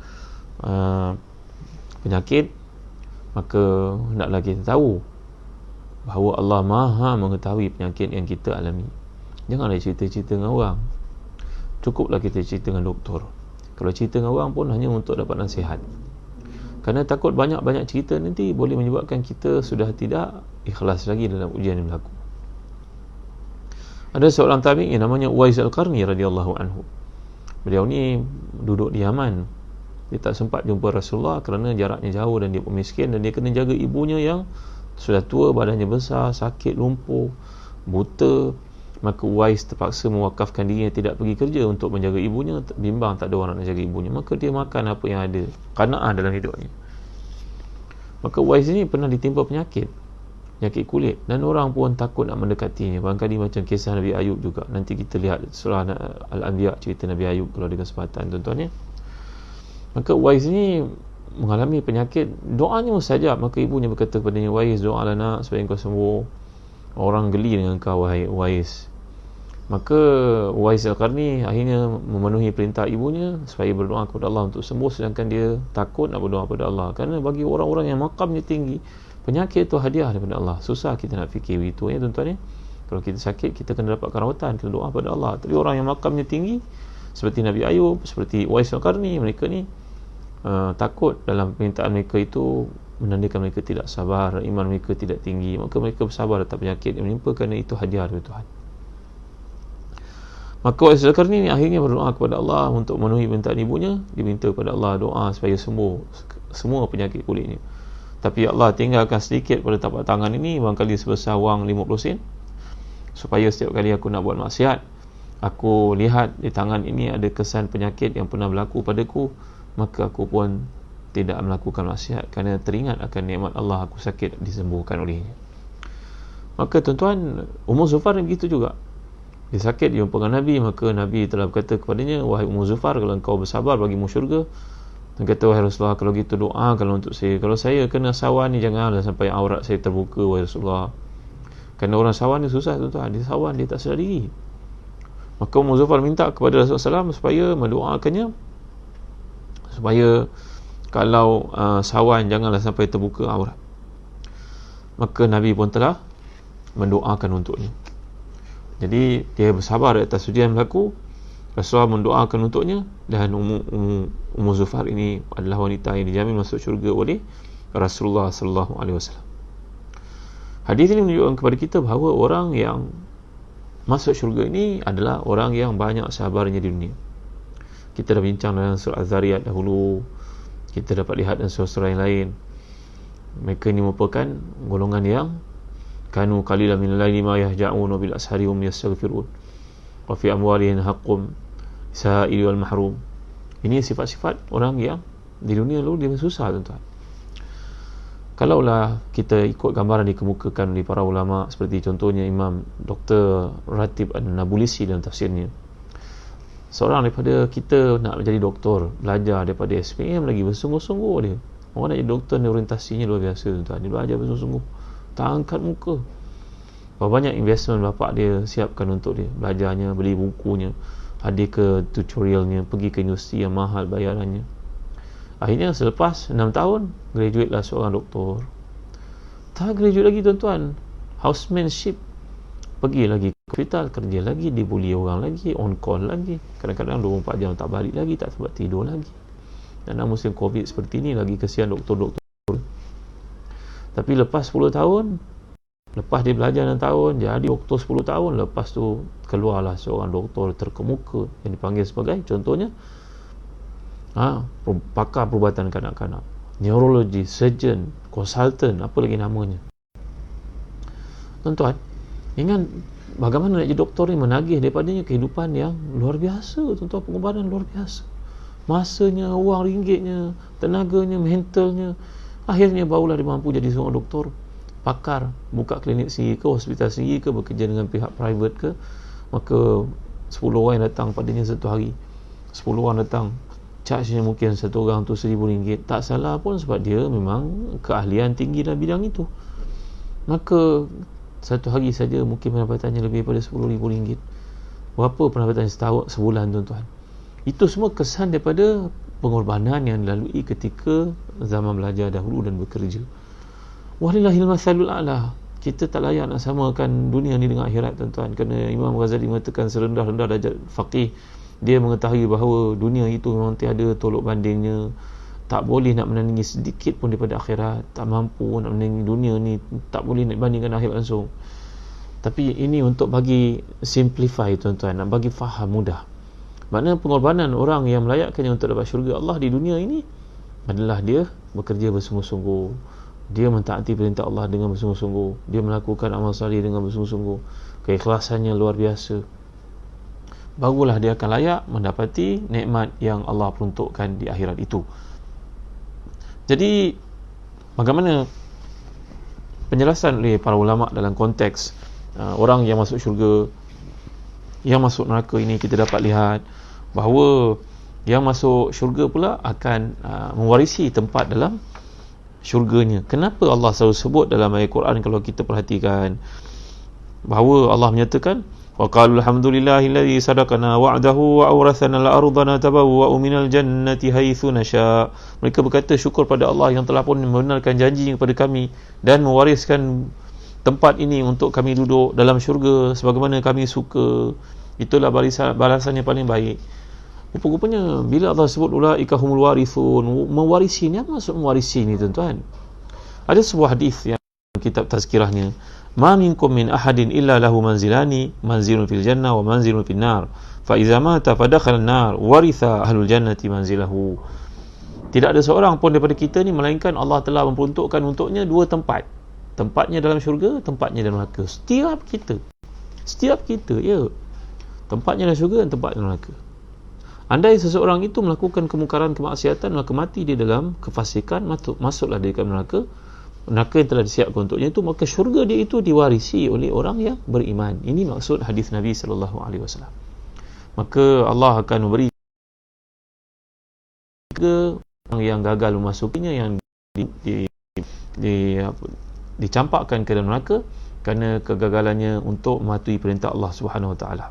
penyakit, maka hendaklah kita tahu bahawa Allah Maha mengetahui penyakit yang kita alami. Janganlah cerita-cerita dengan orang, cukuplah kita cerita dengan doktor. Kalau cerita dengan orang pun hanya untuk dapat nasihat, kerana takut banyak-banyak cerita nanti boleh menyebabkan kita sudah tidak ikhlas lagi dalam ujian yang berlaku. Ada seorang tabi'in yang namanya Uwais Al-Qarni radhiyallahu anhu. Beliau ni duduk di Yaman. Dia tak sempat jumpa Rasulullah kerana jaraknya jauh dan dia pun miskin, dan dia kena jaga ibunya yang sudah tua, badannya besar, sakit, lumpuh, buta. Maka Uwais terpaksa mewakafkan dirinya tidak pergi kerja untuk menjaga ibunya, bimbang tak ada orang nak jaga ibunya, maka dia makan apa yang ada, qanaah dalam hidupnya. Maka Uwais ini pernah ditimpa penyakit kulit, dan orang pun takut nak mendekatinya. Barangkali macam kisah Nabi Ayub juga. Nanti kita lihat surah Al-Anbiya, cerita Nabi Ayub kalau ada kesempatan, tuan-tuan ya. Maka Uwais ini mengalami penyakit, doanya mustajab. Maka ibunya berkata kepadanya, Uwais, doalah nak supaya engkau sembuh, orang geli dengan kau wahai Uwais. Maka Uwais Al-Qarni akhirnya memenuhi perintah ibunya supaya berdoa kepada Allah untuk sembuh, sedangkan dia takut nak berdoa kepada Allah. Kerana bagi orang-orang yang makamnya tinggi, penyakit itu hadiah daripada Allah. Susah kita nak fikir begitu ya tuan-tuan ya. Kalau kita sakit, kita kena dapatkan rawatan, kita doa kepada Allah. Tapi orang yang makamnya tinggi seperti Nabi Ayub, seperti Uwais Al-Qarni, mereka ni takut dalam permintaan mereka itu menandakan mereka tidak sabar, iman mereka tidak tinggi. Maka mereka bersabar atas penyakit yang menimpa kerana itu hadiah dari Tuhan. Maka Uwais Al-Qarni ni akhirnya berdoa kepada Allah untuk memenuhi permintaan ibunya. Dia minta kepada Allah doa supaya sembuh semua penyakit kulitnya. Tapi Allah tinggalkan sedikit pada tapak tangan ini, barangkali sebesar wang 50 sen, supaya setiap kali aku nak buat maksiat, aku lihat di tangan ini ada kesan penyakit yang pernah berlaku padaku, maka aku pun tidak melakukan maksiat kerana teringat akan nikmat Allah, aku sakit disembuhkan olehnya. Maka tuan-tuan, Ummu Zufar begitu juga. Dia sakit, dia jumpa dengan Nabi, maka Nabi telah berkata kepadanya, wahai Ummu Zufar, kalau engkau bersabar bagimu syurga, Dia kata, wahai Rasulullah, kalau gitu doa kalau untuk saya. Kalau saya kena sawan ni, janganlah sampai aurat saya terbuka, wahai Rasulullah. Kerana orang sawan ni susah tuan-tuan. Dia sawan, dia tak sedar diri. Maka Ummu Zufar minta kepada Rasulullah SAW supaya mendoakannya, supaya kalau sawan janganlah sampai terbuka aurat. Maka Nabi pun telah mendoakan untuknya. Jadi dia bersabar atas ujian berlaku. Rasulullah mendoakan untuknya, dan Ummu Zufar ini adalah wanita yang dijamin masuk syurga oleh Rasulullah sallallahu alaihi wasallam. Hadis ini menunjukkan kepada kita bahawa orang yang masuk syurga ini adalah orang yang banyak sabarnya di dunia. Kita dah bincang dalam surah Az-Zariyat dahulu, kita dapat lihat dalam surah-surah yang lain. Mereka ini merupakan golongan yang kanu qalilan minal laili ma yahja'un wa bil ashari hum yastaghfirun wa fi amwalihim haqqun sa'il wal mahrum. Ini sifat-sifat orang yang di dunia lalu dia susah tuan-tuan. Kalaulah kita ikut gambaran dikemukakan oleh para ulama, seperti contohnya Imam Dr. Ratib An-Nabulisi dalam tafsirnya, seorang daripada kita nak menjadi doktor, belajar daripada SPM lagi bersungguh-sungguh dia. Orang nak jadi doktor ni orientasinya luar biasa tuan-tuan. Dia belajar bersungguh-sungguh, tak angkat muka. Berapa banyak investment bapak dia siapkan untuk dia, belajarnya, beli bukunya, hadir ke tutorialnya, pergi ke universiti yang mahal bayarannya. Akhirnya selepas 6 tahun graduate lah seorang doktor. Tak graduate lagi tuan-tuan, housemanship, pergi lagi ke hospital, kerja lagi, dibuli orang lagi, on call lagi, kadang-kadang 24 jam tak balik lagi, tak sempat tidur lagi. Dan dalam musim COVID seperti ini, lagi kesian doktor-doktor. Tapi lepas 10 tahun, lepas dia belajar 6 tahun, jadi doktor 10 tahun, lepas tu keluarlah seorang doktor terkemuka yang dipanggil sebagai, contohnya pakar perubatan kanak-kanak, neurologi, surgeon, consultant, apa lagi namanya. Tuan-tuan, ingat bagaimana nak jadi doktor ni menagih daripadanya kehidupan yang luar biasa tuan-tuan, pengorbanan luar biasa, masanya, wang ringgitnya, tenaganya, mentalnya. Akhirnya barulah dia mampu jadi seorang doktor pakar, buka klinik sendiri ke, hospital sendiri ke, bekerja dengan pihak private ke. Maka 10 orang yang datang padanya satu hari, 10 orang datang, charge-nya mungkin satu orang tu RM1,000. Tak salah pun, sebab dia memang keahlian tinggi dalam bidang itu. Maka satu hari saja mungkin pendapatannya lebih daripada RM10,000. Berapa pendapatan setahun, sebulan tuan-tuan? Itu semua kesan daripada pengorbanan yang dilalui ketika zaman belajar dahulu dan bekerja. Walillahil masalul a'la. Kita tak layak nak samakan dunia ni dengan akhirat tuan-tuan, kerana Imam Ghazali mengatakan serendah-rendah darjat faqih, dia mengetahui bahawa dunia itu memang tiada tolok bandingnya. Tak boleh nak menandingi sedikit pun daripada akhirat. Tak mampu nak menandingi dunia ni, tak boleh nak bandingkan akhirat langsung. Tapi ini untuk bagi simplify tuan-tuan, nak bagi faham mudah. Maknanya pengorbanan orang yang melayakkannya untuk dapat syurga Allah di dunia ini adalah dia bekerja bersungguh-sungguh, dia mentaati perintah Allah dengan bersungguh-sungguh, dia melakukan amal salih dengan bersungguh-sungguh, keikhlasannya luar biasa. Barulah dia akan layak mendapati nikmat yang Allah peruntukkan di akhirat itu. Jadi bagaimana penjelasan oleh para ulama dalam konteks orang yang masuk syurga, yang masuk neraka ini, kita dapat lihat bahawa yang masuk syurga pula akan mewarisi tempat dalam syurganya. Kenapa Allah selalu sebut dalam ayat Quran, kalau kita perhatikan, bahawa Allah menyatakan wa qalu alhamdulillahillazi sadaqana wa'dahu wa awrathana al-ardana tabawwa'u minal jannati haitsu nasha. Mereka berkata syukur pada Allah yang telah pun membenarkan janji kepada kami dan mewariskan tempat ini untuk kami duduk dalam syurga sebagaimana kami suka. Itulah balasan yang paling baik. Rupa-rupanya bila Allah sebut ulaika humul warithun, mewarisi ni, apa maksud mewarisi ni tuan-tuan? Ada sebuah hadis yang kitab tazkirahnya, ma minkum min ahadin illa lahu manzilani, manzilun fil jannah wa manzilun fil nar, fa idza mata fadakhala an-nar waritha ahlul jannati manzilahu. Tidak ada seorang pun daripada kita ni melainkan Allah telah memperuntukkan untuknya dua tempat. Tempatnya dalam syurga, tempatnya dalam neraka. Setiap kita, ya. Tempatnya dalam syurga dan tempatnya dalam neraka. Andai seseorang itu melakukan kemungkaran, kemaksiatan, maka mati dia dalam kefasikan, masuklah dia ke neraka. Neraka yang telah disiapkan untuknya itu, maka syurga dia itu diwarisi oleh orang yang beriman. Ini maksud hadis Nabi SAW. Maka Allah akan memberi ke yang gagal memasukinya, yang dicampakkan ke dalam neraka kerana kegagalannya untuk mematuhi perintah Allah Subhanahu Wa Taala.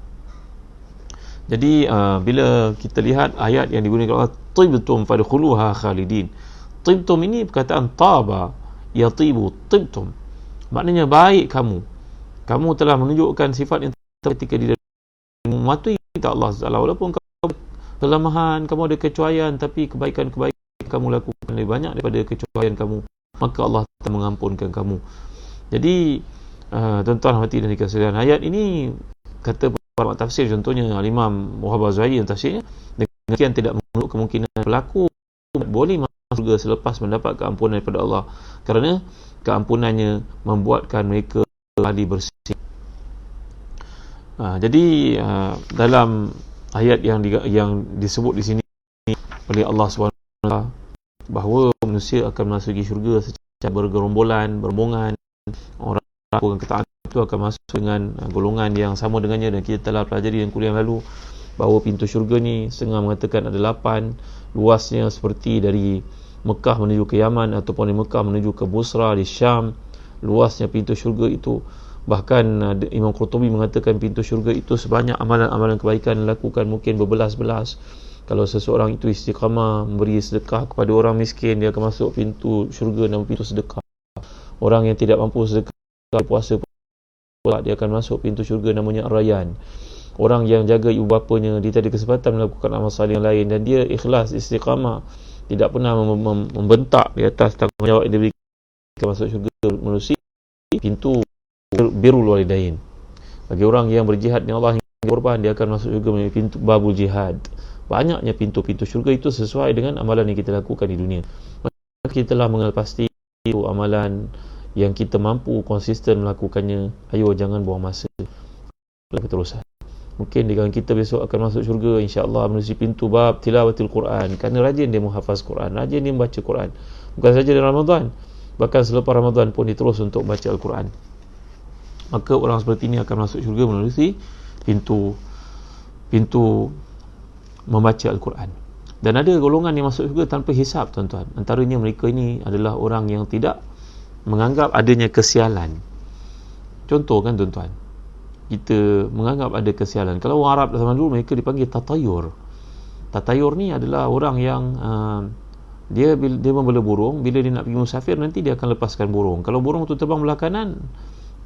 Jadi bila kita lihat ayat yang digunakan Allah, tibtum fadkhuluha khalidin. Tibtum ini perkataan taba, yatibu, tibtum. Maknanya baik kamu. Kamu telah menunjukkan sifat yang ketika di dalam mematuhi perintah Allah Subhanahu Wa Taala. Walaupun kamu kelemahan, kamu ada kecuaian, tapi kebaikan-kebaikan kamu lakukan lebih banyak daripada kecuaian kamu, maka Allah akan mengampunkan kamu. Jadi tuan-tuan hati dan dikasihi, ayat ini kata para tafsir, contohnya Imam Wahab Az-Zuhairi yang tafsirnya, demikian tidak menutup kemungkinan pelaku boleh masuk surga selepas mendapat keampunan daripada Allah, kerana keampunannya membuatkan mereka kembali bersih. Jadi dalam ayat yang disebut di sini oleh Allah SWT, bahawa manusia akan masuki syurga secara bergerombolan, berombongan. Orang melakukan ketaatan itu akan masuk dengan golongan yang sama dengannya, dan kita telah pelajari dalam kuliah yang lalu bahawa pintu syurga ni setengah mengatakan ada 8, luasnya seperti dari Mekah menuju ke Yaman, ataupun dari Mekah menuju ke Busra di Syam. Luasnya pintu syurga itu, bahkan Imam Qurtubi mengatakan pintu syurga itu sebanyak amalan-amalan kebaikan dilakukan mungkin berbelas-belas. Kalau seseorang itu istiqamah memberi sedekah kepada orang miskin, dia akan masuk pintu syurga nama pintu sedekah. Orang yang tidak mampu sedekah, puasa pula, dia akan masuk pintu syurga namanya Ar-Rayyan. Orang yang jaga ibu bapanya, dia ada kesempatan melakukan amal salih yang lain dan dia ikhlas, istiqamah, tidak pernah membentak di atas tanggungjawab yang diberikan, masuk syurga melalui pintu birrul walidain. Bagi orang yang berjihad dengan Allah hingga korban, dia akan masuk syurga melalui pintu babul jihad. Banyaknya pintu-pintu syurga itu sesuai dengan amalan yang kita lakukan di dunia. Maka kita telah mengenal pasti itu amalan yang kita mampu konsisten melakukannya. Ayo jangan buang masa, keterusan. Mungkin dengan kita besok akan masuk syurga insya-Allah melalui pintu bab tilawatil Quran, kerana rajin dia menghafaz Quran, rajin dia membaca Quran. Bukan saja dalam Ramadan, bahkan selepas Ramadan pun dia terus untuk baca Al-Quran. Maka orang seperti ini akan masuk syurga melalui pintu membaca Al-Quran. Dan ada golongan yang masuk syurga tanpa hisap, tuan-tuan. Antaranya mereka ini adalah orang yang tidak menganggap adanya kesialan. Contoh kan tuan-tuan, kita menganggap ada kesialan. Kalau orang Arab zaman dulu, mereka dipanggil tatayur. Tatayur ni adalah orang yang dia membela burung. Bila dia nak pergi musafir, nanti dia akan lepaskan burung. Kalau burung tu terbang belah kanan,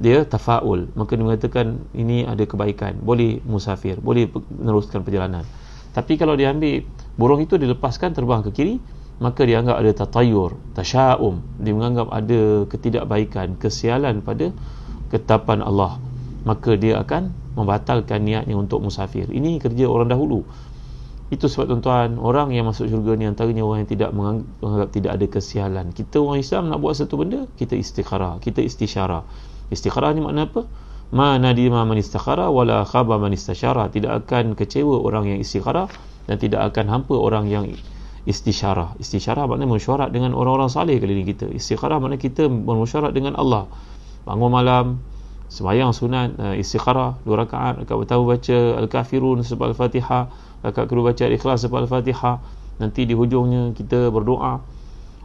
dia tafaul, maka dia mengatakan ini ada kebaikan, boleh musafir, boleh meneruskan perjalanan. Tapi kalau dia ambil burung itu dilepaskan terbang ke kiri, maka dia anggap ada tatayur, tasya'um, dia menganggap ada ketidakbaikan, kesialan pada ketetapan Allah, maka dia akan membatalkan niatnya untuk musafir. Ini kerja orang dahulu. Itu sebab tuan-tuan, orang yang masuk syurga ni antaranya orang yang tidak menganggap tidak ada kesialan. Kita orang Islam nak buat satu benda, kita istikharah, kita istisyarah. Istikharah ni makna apa? Ma nadima man istakhara wala khaba man istasyara. Tidak akan kecewa orang yang istikharah dan tidak akan hampa orang yang istisyarah. Istisyarah maknanya mesyuarat dengan orang-orang saleh keliling kita. Istikharah maknanya kita bermesyuarat dengan Allah. Bangun malam, sembahyang sunat, istikharah 2 rakaat, rakaat pertama baca Al-Kafirun sebab Al-Fatihah, rakaat kedua baca Al-Ikhlas sebab Al-Fatihah. Nanti di hujungnya kita berdoa,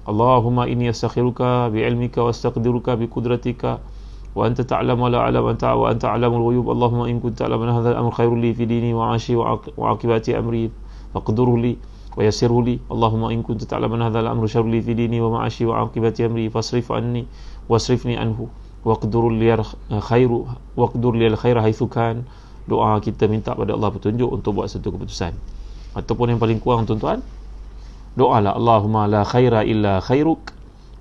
Allahumma inni astakhiruka bi'ilmika wa astaqdiruka biqudratika wa anta ta'lam wa la a'lam anta wa anta a'lamul ghuyub. Allahumma in kunta ta'lam anna hadha al-amr khairul li fi dini wa 'ashi wa 'aqibati amri faqdirhu li wa yassirhu li. Allahumma in kunta ta'lam anna hadha al-amr sharrul li fi dini wa 'ashi wa 'aqibati amri fasrif anni wasrifni anhu waqdir li khairu waqdir li al-khaira haitsu kan. Doa kita minta pada Allah petunjuk untuk buat satu keputusan. Ataupun yang paling kurang tuan-tuan, doalah Allahumma la khaira illa khairuk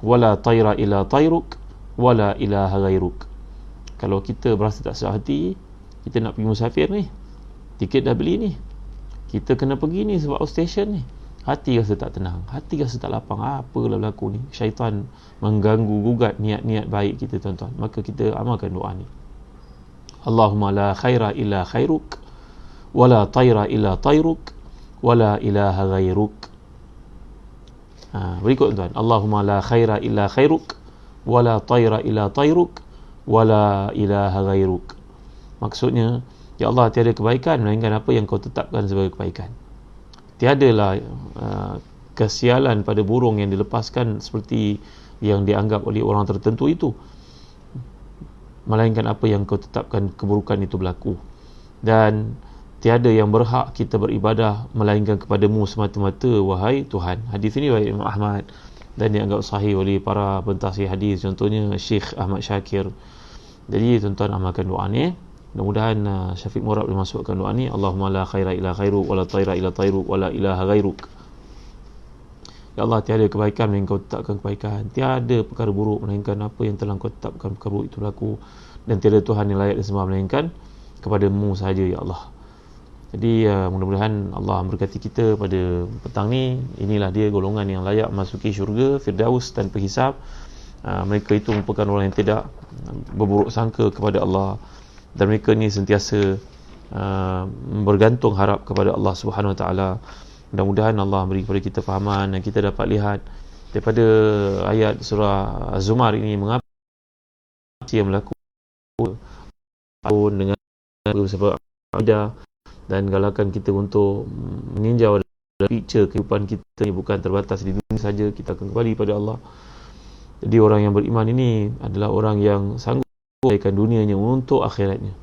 wa la tayra illa tayruk wala ilaha ghairuk. Kalau kita berasa tak sedap hati, kita nak pergi musafir ni, tiket dah beli ni, kita kena pergi ni sebab outstation ni, hati rasa tak tenang, hati rasa tak lapang, apalah berlaku ni, syaitan mengganggu gugat niat-niat baik kita tuan-tuan. Maka kita amalkan doa ni, Allahumma la khaira illa khairuk wala tayra illa tayruk wala ilaha ghairuk. Berikut tuan, Allahumma la khaira illa khairuk wala tayra ila tayruk wala ilaha ghairuk. Maksudnya, ya Allah, tiada kebaikan melainkan apa yang kau tetapkan sebagai kebaikan. Tiadalah kesialan pada burung yang dilepaskan seperti yang dianggap oleh orang tertentu itu, melainkan apa yang kau tetapkan keburukan itu berlaku. Dan tiada yang berhak kita beribadah melainkan kepadamu semata-mata, wahai Tuhan. Hadis ini riwayat Imam Ahmad dan dianggap sahih oleh para pentasih hadis, contohnya Syekh Ahmad Syakir. Jadi tuan-tuan amalkan doa ni. Mudah-mudahan Syafiq Murad boleh masukkan doa ni. Allahumma la khaira illa khairuk, wa la taira illa tairuk, wa la ilaha ghairuk. Ya Allah, tiada kebaikan melainkan kau tetapkan kebaikan, tiada perkara buruk melainkan apa yang telah kau tetapkan perkara buruk itu berlaku, dan tiada Tuhan yang layak disembah melainkan kepadamu sahaja, Ya Allah. Jadi mudah-mudahan Allah memberkati kita pada petang ni. Inilah dia golongan yang layak masuki syurga Firdaus tanpa hisab. Mereka itu merupakan orang yang tidak berburuk sangka kepada Allah, dan mereka ni sentiasa bergantung harap kepada Allah Subhanahu Wa Taala. Mudah-mudahan Allah beri kepada kita fahaman dan kita dapat lihat daripada ayat surah Az-Zumar ini mengapa yang berlaku dengan sebab akidah, dan galakan kita untuk meninjau dalam picture kehidupan kita ini bukan terbatas di dunia saja, kita akan kembali pada Allah. Jadi orang yang beriman ini adalah orang yang sanggup memberikan dunianya untuk akhiratnya.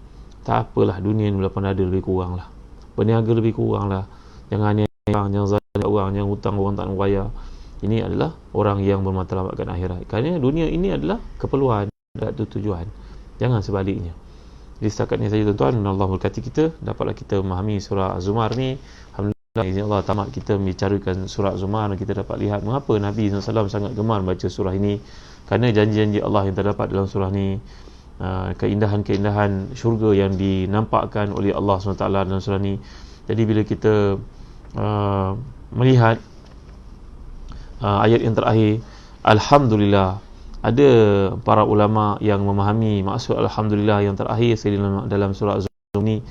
Tak apalah, dunia ni walaupun ada lebih kurang lah, berniaga lebih kurang lah, jangan zalim orang, yang hutang orang tak nak bayar. Ini adalah orang yang bermatlamatkan akhirat, kerana dunia ini adalah keperluan, tak ada tujuan. Jangan sebaliknya. Jadi setakat ini saja tuan-tuan. Allah berkati kita, dapatlah kita memahami surah Az-Zumar ni. Alhamdulillah, izin Allah tamat kita membicarakan surah Az-Zumar, dan kita dapat lihat mengapa Nabi SAW sangat gemar baca surah ini, kerana janji-janji Allah yang terdapat dalam surah ni, keindahan-keindahan syurga yang dinampakkan oleh Allah SWT dalam surah ni. Jadi bila kita melihat ayat yang terakhir, Alhamdulillah, ada para ulama yang memahami maksud Alhamdulillah yang terakhir sekali dalam surah Az-Zumar ni,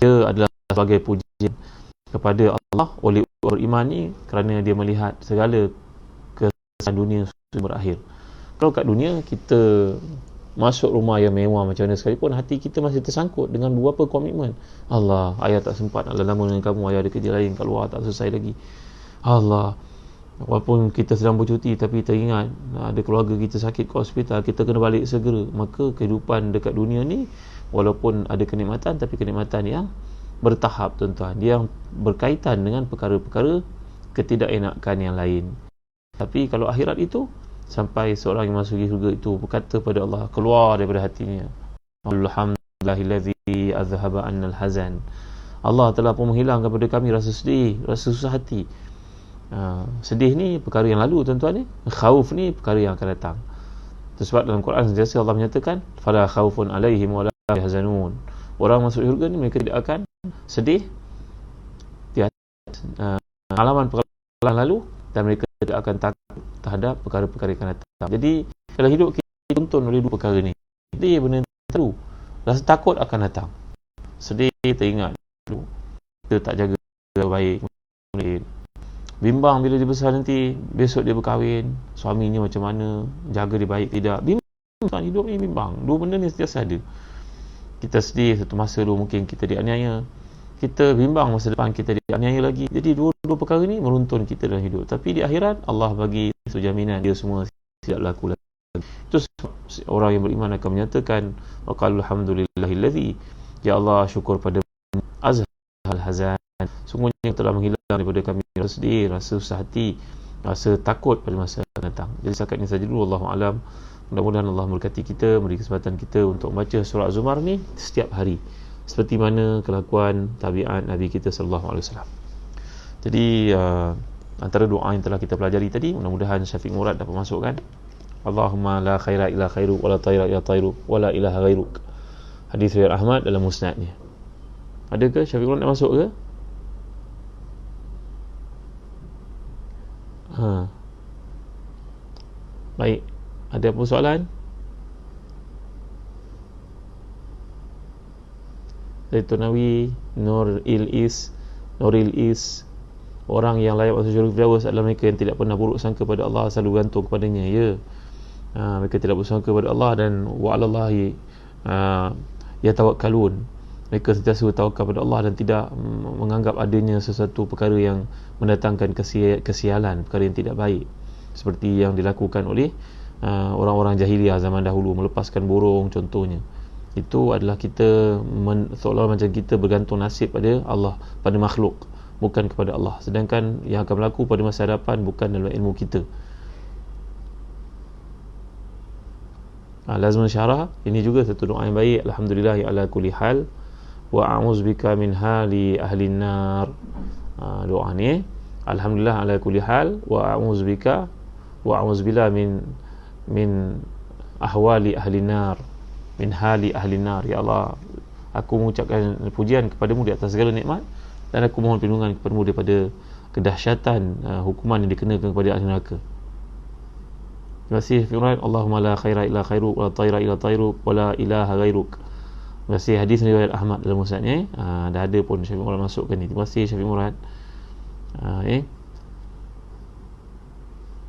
dia adalah sebagai pujian kepada Allah oleh beriman ni, kerana dia melihat segala kesan dunia sudah berakhir. Kalau kat dunia kita masuk rumah yang mewah macam mana sekalipun, hati kita masih tersangkut dengan beberapa komitmen. Allah, ayah tak sempat nak lama dengan kamu, ayah ada kerja lain kat luar tak selesai lagi. Allah, walaupun kita sedang bercuti tapi teringat ada keluarga kita sakit ke hospital, kita kena balik segera. Maka kehidupan dekat dunia ni walaupun ada kenikmatan, tapi kenikmatan yang bertahap tuan-tuan, yang berkaitan dengan perkara-perkara ketidakenakan yang lain. Tapi kalau akhirat itu, sampai seorang yang masuk surga itu berkata pada Allah, keluar daripada hatinya, alhamdulillahillazi azhaba annal hazan, Allah telah pun menghilangkan kepada kami rasa sedih, rasa susah hati. Sedih ni perkara yang lalu tuan-tuan ni, khauf ni perkara yang akan datang. Sebab dalam Quran sentiasa Allah menyatakan fala khaufun alaihim wala yahzanun, orang masuk syurga ni mereka tidak akan sedih alaman perkara lalu, dan mereka tidak akan takut terhadap perkara-perkara yang akan datang. Jadi dalam hidup kita tuntun oleh dua perkara ni. Jadi benda terlalu, rasa takut akan datang, sedih teringat dulu, kita tak jaga baik, bimbang bila dia besar nanti, besok dia berkahwin, suaminya macam mana, jaga dia baik tidak, bimbang, hidup ni bimbang. Dua benda ni sentiasa ada. Kita sedih satu masa dulu mungkin kita dianiaya, kita bimbang masa depan kita dianiaya lagi. Jadi dua perkara ni meruntun kita dalam hidup. Tapi di akhirat Allah bagi jaminan dia semua tidak berlaku lagi. Itu orang yang beriman akan menyatakan waqalu alhamdulillahillazi, ya Allah, syukur pada azhal hazan, sungguhnya telah menghilang daripada kami rasa sedih, rasa susah hati, rasa takut pada masa akan datang. Jadi setakat ini saja dulu, Allahu a'lam. Mudah-mudahan Allah memberkati kita, beri kesempatan kita untuk membaca surah Az-Zumar ni setiap hari, seperti mana kelakuan tabiat Nabi kita sallallahu alaihi wasallam. Jadi antara doa yang telah kita pelajari tadi, mudah-mudahan Syafiq Murad dapat masukkan. Allahumma la khaira illa khairuk, wa la taira illa tairuk, wa la ilaha ghairuk. Hadis riwayat Ahmad dalam musnadnya. Ada ke Syafiq Murad nak masuk ke? Baik, ada apa soalan? Zaitunawi Nuril Is, orang yang layak masuk syurga Firdaus adalah mereka yang tidak pernah buruk sangka pada Allah, selalu gantung kepadanya. Ya, mereka tidak buruk sangka kepada Allah, dan wa 'alallahi yatawakkalun, Mereka sentiasa bertawakal pada Allah dan tidak menganggap adanya sesuatu perkara yang mendatangkan kesialan, perkara yang tidak baik, seperti yang dilakukan oleh orang-orang jahiliah zaman dahulu, melepaskan burung contohnya. Itu adalah kita seolah macam kita bergantung nasib pada Allah, pada makhluk, bukan kepada Allah. Sedangkan yang akan berlaku pada masa hadapan bukan dalam ilmu kita. Lazmun syarah, ini juga satu doa yang baik. Alhamdulillah ala kulli hal wa a'udzubika min hali ahli nar. Doa ni, alhamdulillah ala kulli hal wa a'udzubika wa a'udzubillah min ahwali ahli nar, min hali ahli nar. Ya Allah, aku mengucapkan pujian kepadamu di atas segala nikmat, dan aku mohon perlindungan kepadamu daripada kedahsyatan hukuman yang dikenakan kepada ahli neraka. Terima kasih firman Allahumma la khaira illa khairuk wa la tayra illa tayruk wa la ilaha ghairuk. Terima kasih hadis riwayat Ahmad dalam musnadnya. Dah ada pun Syafiq Murad masukkan ni. Terima kasih Syafiq Murad.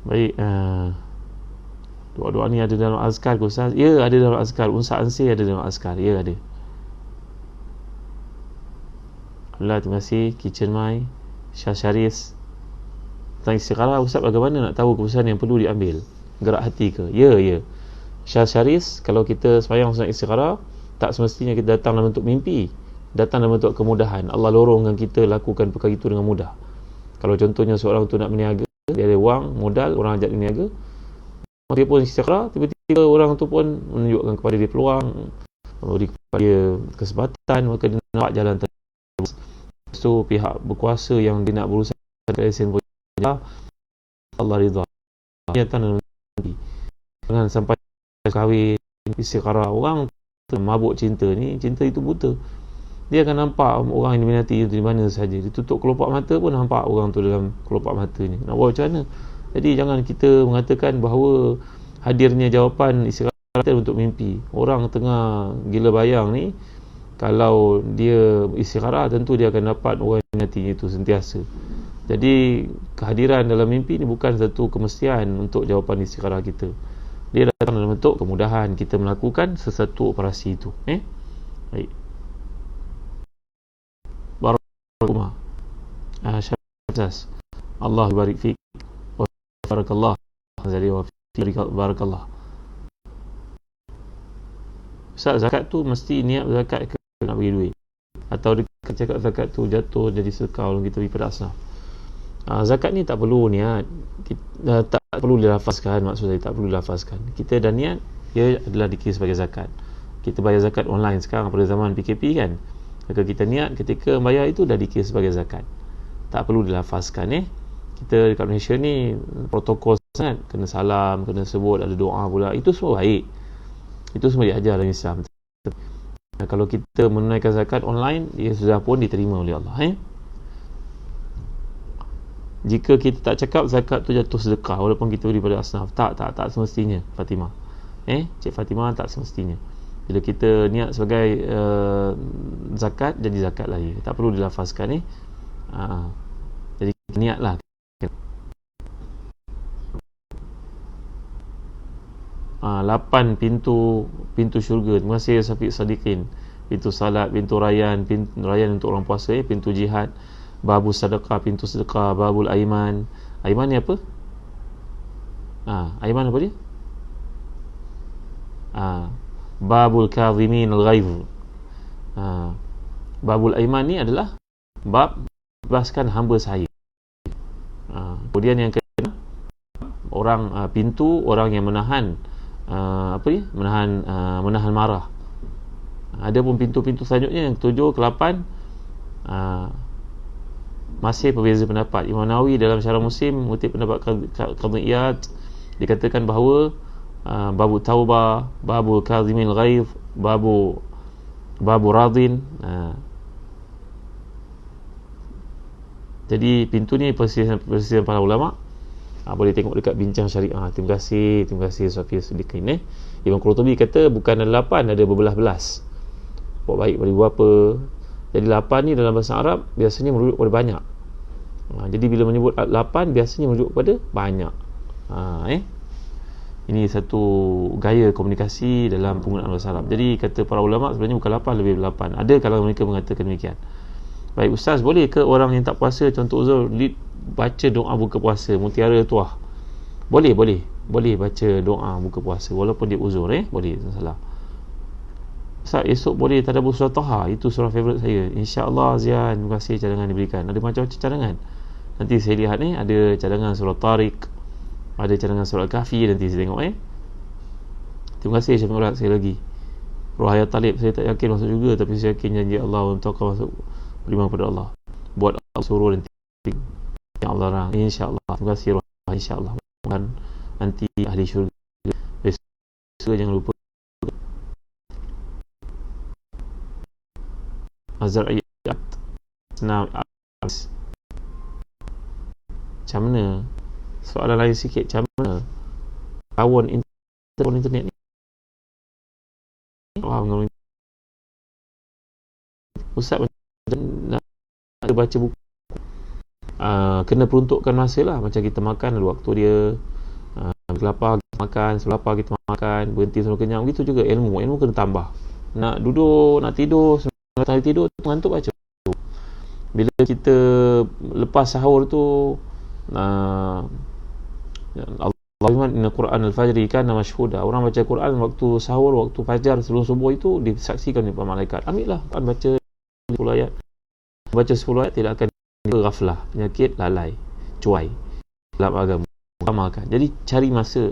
Baik, doa-doa ni ada dalam azkar ke Ustaz? Ya, ada dalam azkar. Unsa Ansih ada dalam azkar. Ya, ada. Alhamdulillah, terima kasih Kitchen My Syah Syaris. Tentang istikharah, Ustaz bagaimana nak tahu keputusan yang perlu diambil? Gerak hati ke? Ya. Syah Syaris, kalau kita sembahyang sunat istikharah, tak semestinya kita datang dalam bentuk mimpi, datang dalam bentuk kemudahan. Allah lorongkan kita lakukan perkara itu dengan mudah. Kalau contohnya seorang tu nak berniaga, dia ada wang, modal, orang ajak dia berniaga, dia pun istikharah, tiba-tiba orang tu pun menunjukkan kepada dia peluang, memberi kepada dia kesempatan, maka dia nampak jalan terus. So pihak berkuasa yang dia nak berusaha lesen pun Allah ridha. Dia datang dalam mimpi. Jangan sampai kahwin istikharah, orang mabuk cinta ni, cinta itu buta. Dia akan nampak orang yang diminati itu di mana saja. Dia tutup kelopak mata pun nampak orang tu dalam kelopak matanya. Nak buat macam mana? Jadi jangan kita mengatakan bahawa hadirnya jawapan istikharah untuk mimpi. Orang tengah gila bayang ni, kalau dia istikharah, tentu dia akan dapat orang yang diminatinya itu sentiasa. Jadi kehadiran dalam mimpi ni bukan satu kemestian untuk jawapan istikharah kita. Dia datang dalam bentuk kemudahan kita melakukan sesuatu operasi itu. Baik. Barakallahu. Syahaz. Allah barik fik. Wa barakallah. Zali wa fik. Barakallah. Ustaz, zakat tu mesti niat zakat ke nak bagi duit? Atau dia cakap zakat tu jatuh jadi sedekah kalau kita pergi pada asnaf? Zakat ni tak perlu niat, tak perlu dilafazkan. Maksud saya tak perlu dilafazkan. Kita dah niat, ia adalah dikira sebagai zakat. Kita bayar zakat online sekarang pada zaman PKP kan, maka kita niat ketika bayar itu dah dikira sebagai zakat. Tak perlu dilafazkan. Kita dekat Malaysia ni protokol sangat, kena salam, kena sebut, ada doa pula. Itu semua baik, itu semua diajar dalam Islam. Kalau kita menunaikan zakat online, ia sudah pun diterima oleh Allah. Jika kita tak cakap zakat tu jatuh sedekah walaupun kita beri pada asnaf, tak semestinya Fatimah. Cik Fatimah, tak semestinya. Bila kita niat sebagai zakat, jadi zakat lagi. Tak perlu dilafazkan. Jadi niatlah. 8 pintu syurga. Terima kasih Syafiq Sadiqin. Pintu salat, pintu rayan untuk orang puasa, pintu jihad, babul sedekah, pintu sedekah, babul aiman. Aiman ni apa? Aiman apa dia? Babul kadhimin al-ghaidh. Babul aiman ni adalah bab bebaskan hamba saya. Kemudian yang kedua, orang pintu orang yang menahan menahan marah. Ada pun pintu-pintu selanjutnya yang 7 ke 8 masih berbeza pendapat. Imam Nawawi dalam Syarah Muslim mengutip pendapat Qadhi Iyad, dikatakan bahawa babu taubah, babu kadhimil ghaidh, babu radin. Jadi pintu ni perselisihan para ulama. Boleh tengok dekat bincang syariah. Terima kasih Syafiq Siddiqin. Imam Qurtubi kata bukan ada 8, ada berbelas-belas. Buat baik bagi berapa. Jadi 8 ni dalam bahasa Arab biasanya merujuk kepada banyak. Jadi bila menyebut 8 biasanya merujuk kepada banyak. Ini satu gaya komunikasi dalam penggunaan bahasa Arab. Jadi kata para ulama, sebenarnya bukan 8 lebih 8. Ada kalau mereka mengatakan demikian. Baik ustaz, boleh ke orang yang tak puasa, contoh uzur, baca doa buka puasa Mutiara Tuah? Boleh baca doa buka puasa walaupun dia uzur, boleh, tak salah. Ustaz, esok boleh tadabbur surah Taha, itu surah favourite saya. InsyaAllah Zian, terima kasih cadangan diberikan. Ada macam-macam cadangan. Nanti saya lihat ada cadangan surah Tariq, ada cadangan surah Kahfi, nanti saya tengok. Terima kasih Syafiq Murad sekali lagi. Rohaya Talib, saya tak yakin masuk juga, tapi saya yakin janji Allah untuk akan masuk, beriman kepada Allah, buat Allah suruh nanti yang Allah larang, insyaAllah. Terima kasih Rohaya, insyaAllah. Dan nanti ahli syurga. Besok jangan lupa Azra'iyat Senam. Macam mana? Soalan lain sikit, macam mana kawan internet ni? Ustaz nak baca buku, kena peruntukkan masa lah. Macam kita makan, ada waktu dia. Lapar kita makan, selapar kita makan, berhenti sebelum kenyang. Begitu juga ilmu kena tambah. Nak duduk, nak tidur, sebelum tidur ngantuk baca. Bila kita lepas sahur tu, Allah firman, inna Quran al-fajri kana mashhuda. Orang baca Quran waktu sahur, waktu fajar, sebelum subuh itu disaksikan oleh para malaikat. Ambillah kan, baca 10 ayat. Baca 10 ayat tidak akan ghaflah, penyakit lalai, cuai dalam agama. Amalkan. Jadi cari masa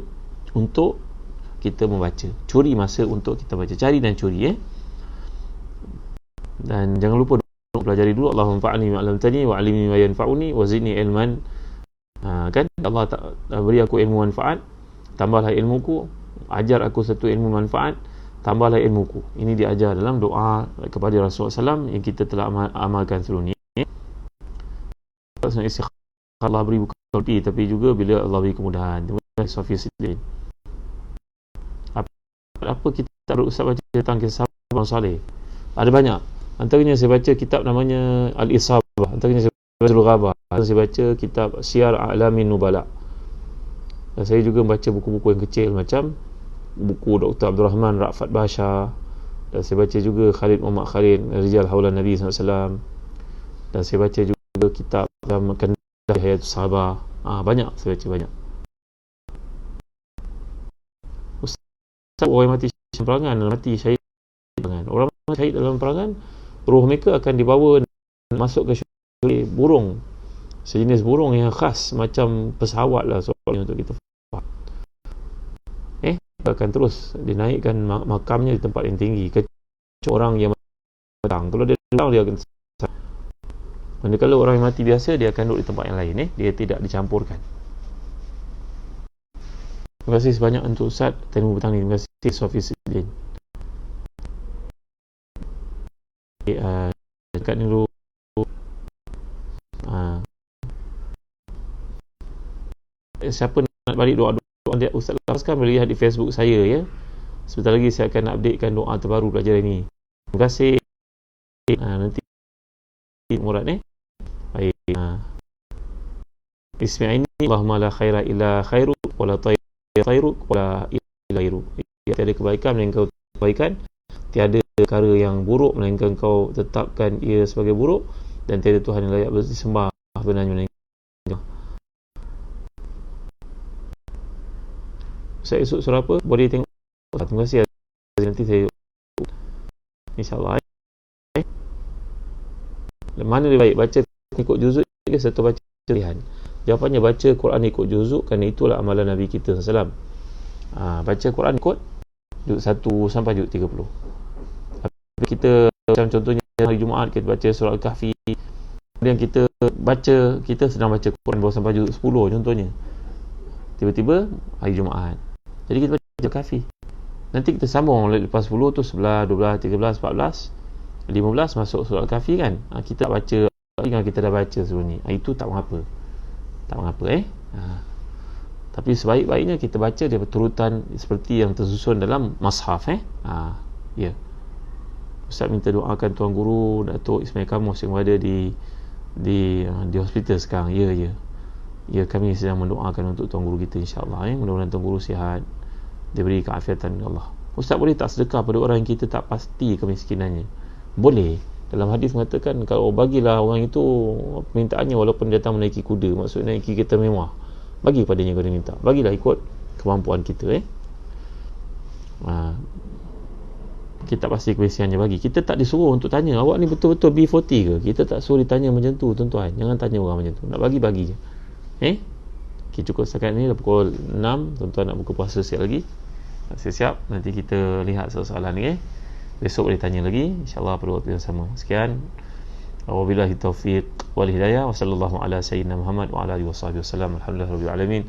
untuk kita membaca. Curi masa untuk kita baca. Cari dan curi. Dan jangan lupa pelajari dulu. Allahumma fa'alni ma 'allamtani wa 'allimni ma yanfa'uni wa zidni ilman. Kan Allah tak beri aku ilmu manfaat, tambahlah ilmuku. Ajar aku satu ilmu manfaat, tambahlah ilmuku. Ini diajar dalam doa kepada Rasulullah SAW yang kita telah amalkan sebelum ni. Allah beri bukan tapi juga bila Allah beri kemudahan. Apa kita perlu Ustaz baca tentang kisah Abang Saleh? Ada banyak. Antaranya saya baca kitab namanya Al-Isabah. Antaranya saya baca Al-Ghabah. Saya baca kitab Syiar A'lamin Nubala. Dan saya juga baca buku-buku yang kecil macam buku Dr. Abdul Rahman Ra'fat Basha. Dan saya baca juga Khalid Muhammad Khalid, Rijal Haulan Nabi SAW. Dan saya baca juga kitab Kandah Hayatus Sahabah. Banyak saya baca, banyak. Ustaz, orang mati perangan, mati syahid perangan. Orang syahid dalam perangan, roh mereka akan dibawa masuk ke syurga burung, sejenis burung yang khas macam pesawat lah soalnya untuk kita faham. Akan terus dinaikkan makamnya di tempat yang tinggi, kecuali orang yang datang. Kalau dia datang, dia akan manakala orang yang mati biasa, dia akan duduk di tempat yang lain. Dia tidak dicampurkan. Terima kasih sebanyak untuk Ustaz Temu Petang ni. Terima kasih Sofi Sidin. Dekat ni dulu. Siapa nak balik doa Ustaz lepaskan, boleh lihat di Facebook saya ya. Sebentar lagi saya akan updatekan doa terbaru pelajaran ini. Terima kasih. Nanti Murad baik. Bismillah. Allahumma la khaira illa khairuk wa la khairuk wa la illa khairuk. Tiada kebaikan melainkan kebaikan, tiada perkara yang buruk melainkan kau tetapkan ia sebagai buruk, dan tiada Tuhan yang layak disembah sebenarnya melainkan. Saya esok surah apa? Boleh tengok. Terima kasih. Nanti saya insyaAllah. Mana lebih baik? Baca ikut juzuk ke satu baca pilihan? Jawapannya baca Quran ikut juzuk, kerana itulah amalan Nabi kita SAW. Baca Quran ikut juzuk 1 sampai juzuk 30. Tapi kita macam contohnya hari Jumaat kita baca surah Al-Kahfi, kemudian kita sedang baca Quran baru sampai juzuk 10 contohnya. Tiba-tiba hari Jumaat, jadi kita baca Al-Kahfi. Nanti kita sambung lepas 10 tu 11, 12, 13, 14, 15 masuk surah Al-Kahfi kan. Kita baca yang kita dah baca sebelum ni. Itu tak mengapa. Tapi sebaik-baiknya kita baca dia berturutan seperti yang tersusun dalam mushaf. Ya. Ustaz minta doakan Tuan Guru Datuk Ismail Kamus yang berada di hospital sekarang. Ya, kami sedang mendoakan untuk Tuan Guru kita insya-Allah. Mudah-mudahan Tuan Guru sihat. diberi keafiatan oleh Allah. Ustaz, boleh tak sedekah pada orang yang kita tak pasti kemiskinannya? Boleh. Dalam hadis mengatakan, kalau bagilah orang itu permintaannya walaupun dia datang menaiki kuda, maksudnya naiki kereta mewah, bagi padanya kalau dia minta, bagilah ikut kemampuan kita. Kita pasti kemisiannya bagi. Kita tak disuruh untuk tanya, awak ni betul-betul B40 ke? Kita tak suruh ditanya macam tu, tuan-tuan. Jangan tanya orang macam tu. Nak bagi je. Okay, cukup setakat ni. Dah pukul 6. Tuan-tuan nak buka puasa siap lagi? Siap-siap. Nanti kita lihat soalan ni. Besok boleh tanya lagi, insyaAllah pada waktu yang sama. Sekian. Wabillahi taufiq wal hidayah. Wa sallallahu ala sayyidina Muhammad wa ala alihi wasallam. Alhamdulillah rabbil alamin.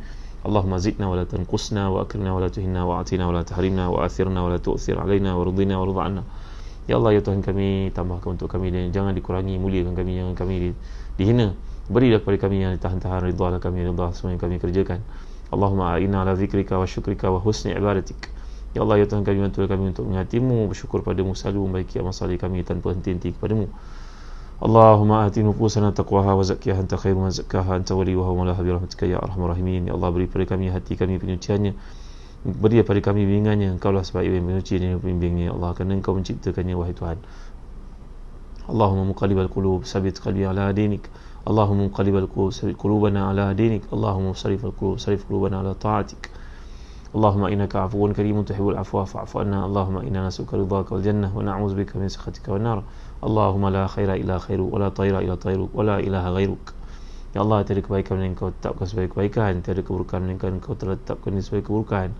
Allahumma zidna wa la tanqusna wa akrimna wa la tuhinna wa atina wa la tahrimna wa athirna wa la tu'thir alaina wa ridina wa ridha anna. Ya Allah, ya Tuhan kami, tambahkan untuk kami dan jangan dikurangi, muliakan kami, jangan kami dihina. Berilah kepada kami yang ditahan-tahan, ridhalah kami, ridha semua yang kami kerjakan. Allahumma a'inna ala zikrika wa syukrika wa husni ibadatik. Ya Allah, ya Tuhan kami, bantulah kami untuk mengasihimu, bersyukur padamu, selalu membaiki amal saleh kami tanpa henti-henti kepadamu. Allahumma ati nufusana taqwaha wa zakkiha anta khairu man zakkaha anta waliyuha wa mawlaha bi rahmatika ya arhamar rahimin. Ya Allah, beri pada kami hati kami penyuciannya, beri pada kami bimbingannya. Engkau lah sebaik-baik penyuci dan pembimbingnya. Ya Allah, kerana Engkau menciptakannya, wahai Tuhan. Allahumma muqallibal qulub sabit qalbi ala dinik. Allahumma muqallibal qulub sabit qulubana ala dinik. Allahumma sarifal qulub sarif qulubana ala ta'atik. Allahumma innaka afuwun karimun tuhibbul afwa fa'fu anna. Allahumma inna nas'aluka ridhaka wal jannah wa na'udzubika min sakhatika wan nar. Allahumma la khaira illa khairu wa la tayra illa tayruk wa la ilaha ghairuk. Ya Allah, tiada kebaikan yang Engkau tetapkan sebagai kebaikan, tiada keburukan yang Engkau telah tetapkan sebagai keburukan.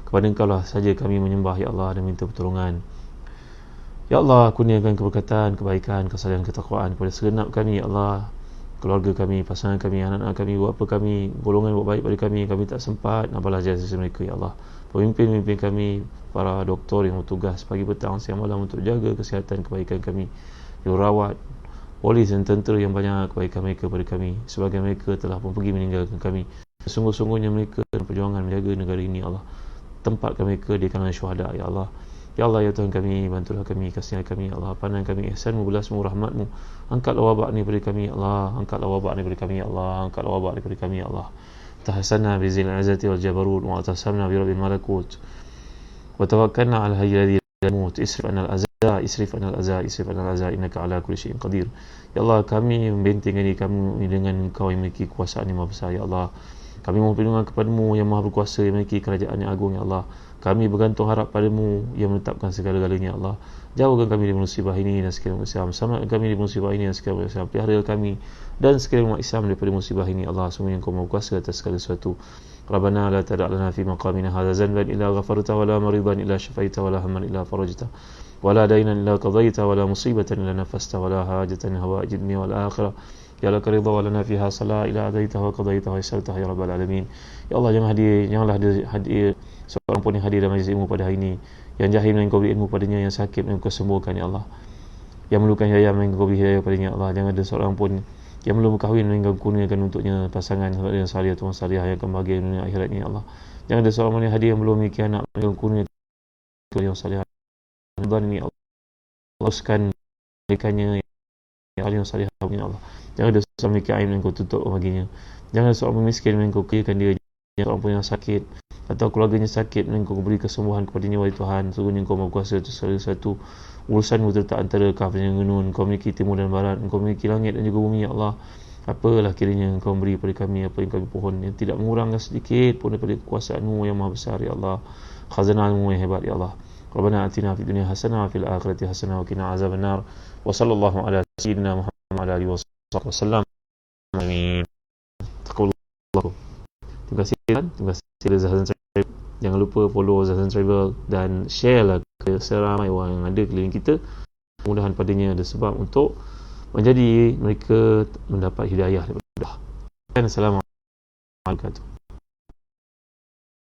Kepada Engkau lah saja kami menyembah, ya Allah, dan minta pertolongan. Ya Allah, kurniakan keberkatan, kebaikan, kesalahan, ketakwaan kepada segenap kami, ya Allah, keluarga kami, pasangan kami, anak-anak kami, bapa kami, golongan buat baik pada kami tak sempat, nak balas jasa mereka, ya Allah. Pemimpin-pemimpin kami, para doktor yang bertugas pagi, petang, siang, malam untuk jaga kesihatan, kebaikan kami, jururawat, polis dan tentera yang banyak kebaikan mereka pada kami. Sebagian mereka telah pun pergi meninggalkan kami. Sungguh-sungguhnya mereka dalam perjuangan menjaga negara ini, ya Allah. Tempatkan mereka di kalangan syuhada, ya Allah. Ya Allah, ya Tuhan kami, bantulah kami, kasihan kami, ya Allah. Pandang kami ihsan-Mu, belasmu, rahmat-Mu. Angkatlah wabak ni pada kami, ya Allah. Angkatlah wabak ni pada kami, ya Allah. Angkatlah wabak ni pada kami, ya Allah. Tahsanna bi zil azati wal jabarut wa atasamna bi rabbil malakut wa tawakkalna ala hayy alladhi la yamut. Isrif anal azza, isrif anal azza, isrif anal azza, innaka ala kulli syai'in qadir. Ya Allah, kami membentengkan diri kami dengan Engkau yang memiliki kuasaan yang maha besar, ya Allah. Kami mohon perlindungan kepada-Mu yang maha berkuasa, yang memiliki kerajaan yang agung, ya Allah. Kami bergantung harap pada-Mu yang menetapkan segala-galanya, ya Allah. Jauhkan kami dari musibah ini dan segala Islam. Selamatkan kami dari musibah ini dan segala Islam. Pelihara kami dan segala umat Islam daripada musibah ini, Allah. Semua yang Kau maha berkuasa atas segala sesuatu. Rabbana la tada' lana fi maqamina hadza zanban illa ghafarta wa la maridan illa syafaita wa la hamman illa farajta wa la daynan illa qadaita wa la musibatan illa nafasta wa la hajatan hawaij dunya wal akhirah ya laka ridha wa lana fiha salah ila adaita wa qadaita wa yasalta ya rabbal alamin. Ya Allah, janganlah hadir seorang pun yang hadir dalam majlis ilmu pada hari ini yang jahil dan Kau beri ilmu padanya, yang sakit dan Kau sembuhkan, ya Allah. Yang memerlukan hidayah dan Kau beri hidayah padanya, ya Allah. Jangan ada seorang pun yang belum berkahwin dan Kau kurniakan untuknya pasangan yang salih atau salihah yang akan bahagia dunia akhiratnya, ya Allah. Jangan ada seorang pun yang hadir yang belum memiliki anak dan Kau kurniakan yang salihah dan ini, Allah. Teruskan berikannya yang salihah, ya Allah. Jangan ada seorang memiliki aib yang Kau tutup baginya. Jangan ada seorang miskin yang Kau kayakan dia. Jangan seorang pun yang sakit atau keluarganya sakit dan Kau beri kesembuhan kepadanya, wahai Tuhan. Sungguhnya Kau maha kuasa atas segala sesuatu. Urusan-Mu terletak antara Kaf dan Gunung. Kau memiliki timur dan barat. Kau memiliki langit dan juga bumi, ya Allah. Apalah kiranya Kau beri kepada kami apa yang kami pohon, yang tidak mengurangkan sedikit pun daripada kekuasaan-Mu yang maha besar, ya Allah. Khazanah-Mu yang hebat, ya Allah. Rabbana atina fid dunya hasanah wa fil akhirati hasanah wa qina azabannar. Wa sallallahu ala sayyidina Muhammad wa ala alihi wasallam. Amin. Taqabbalallahu. Terima kasih, terima kasih Zahzan Travel. Jangan lupa follow Zahzan Travel dan share lah ke seramai orang yang ada keliling kita. Mudah-mudahan padanya ada sebab untuk menjadi mereka mendapat hidayah daripada Allah. Assalamualaikum warahmatullahi wabarakatuh.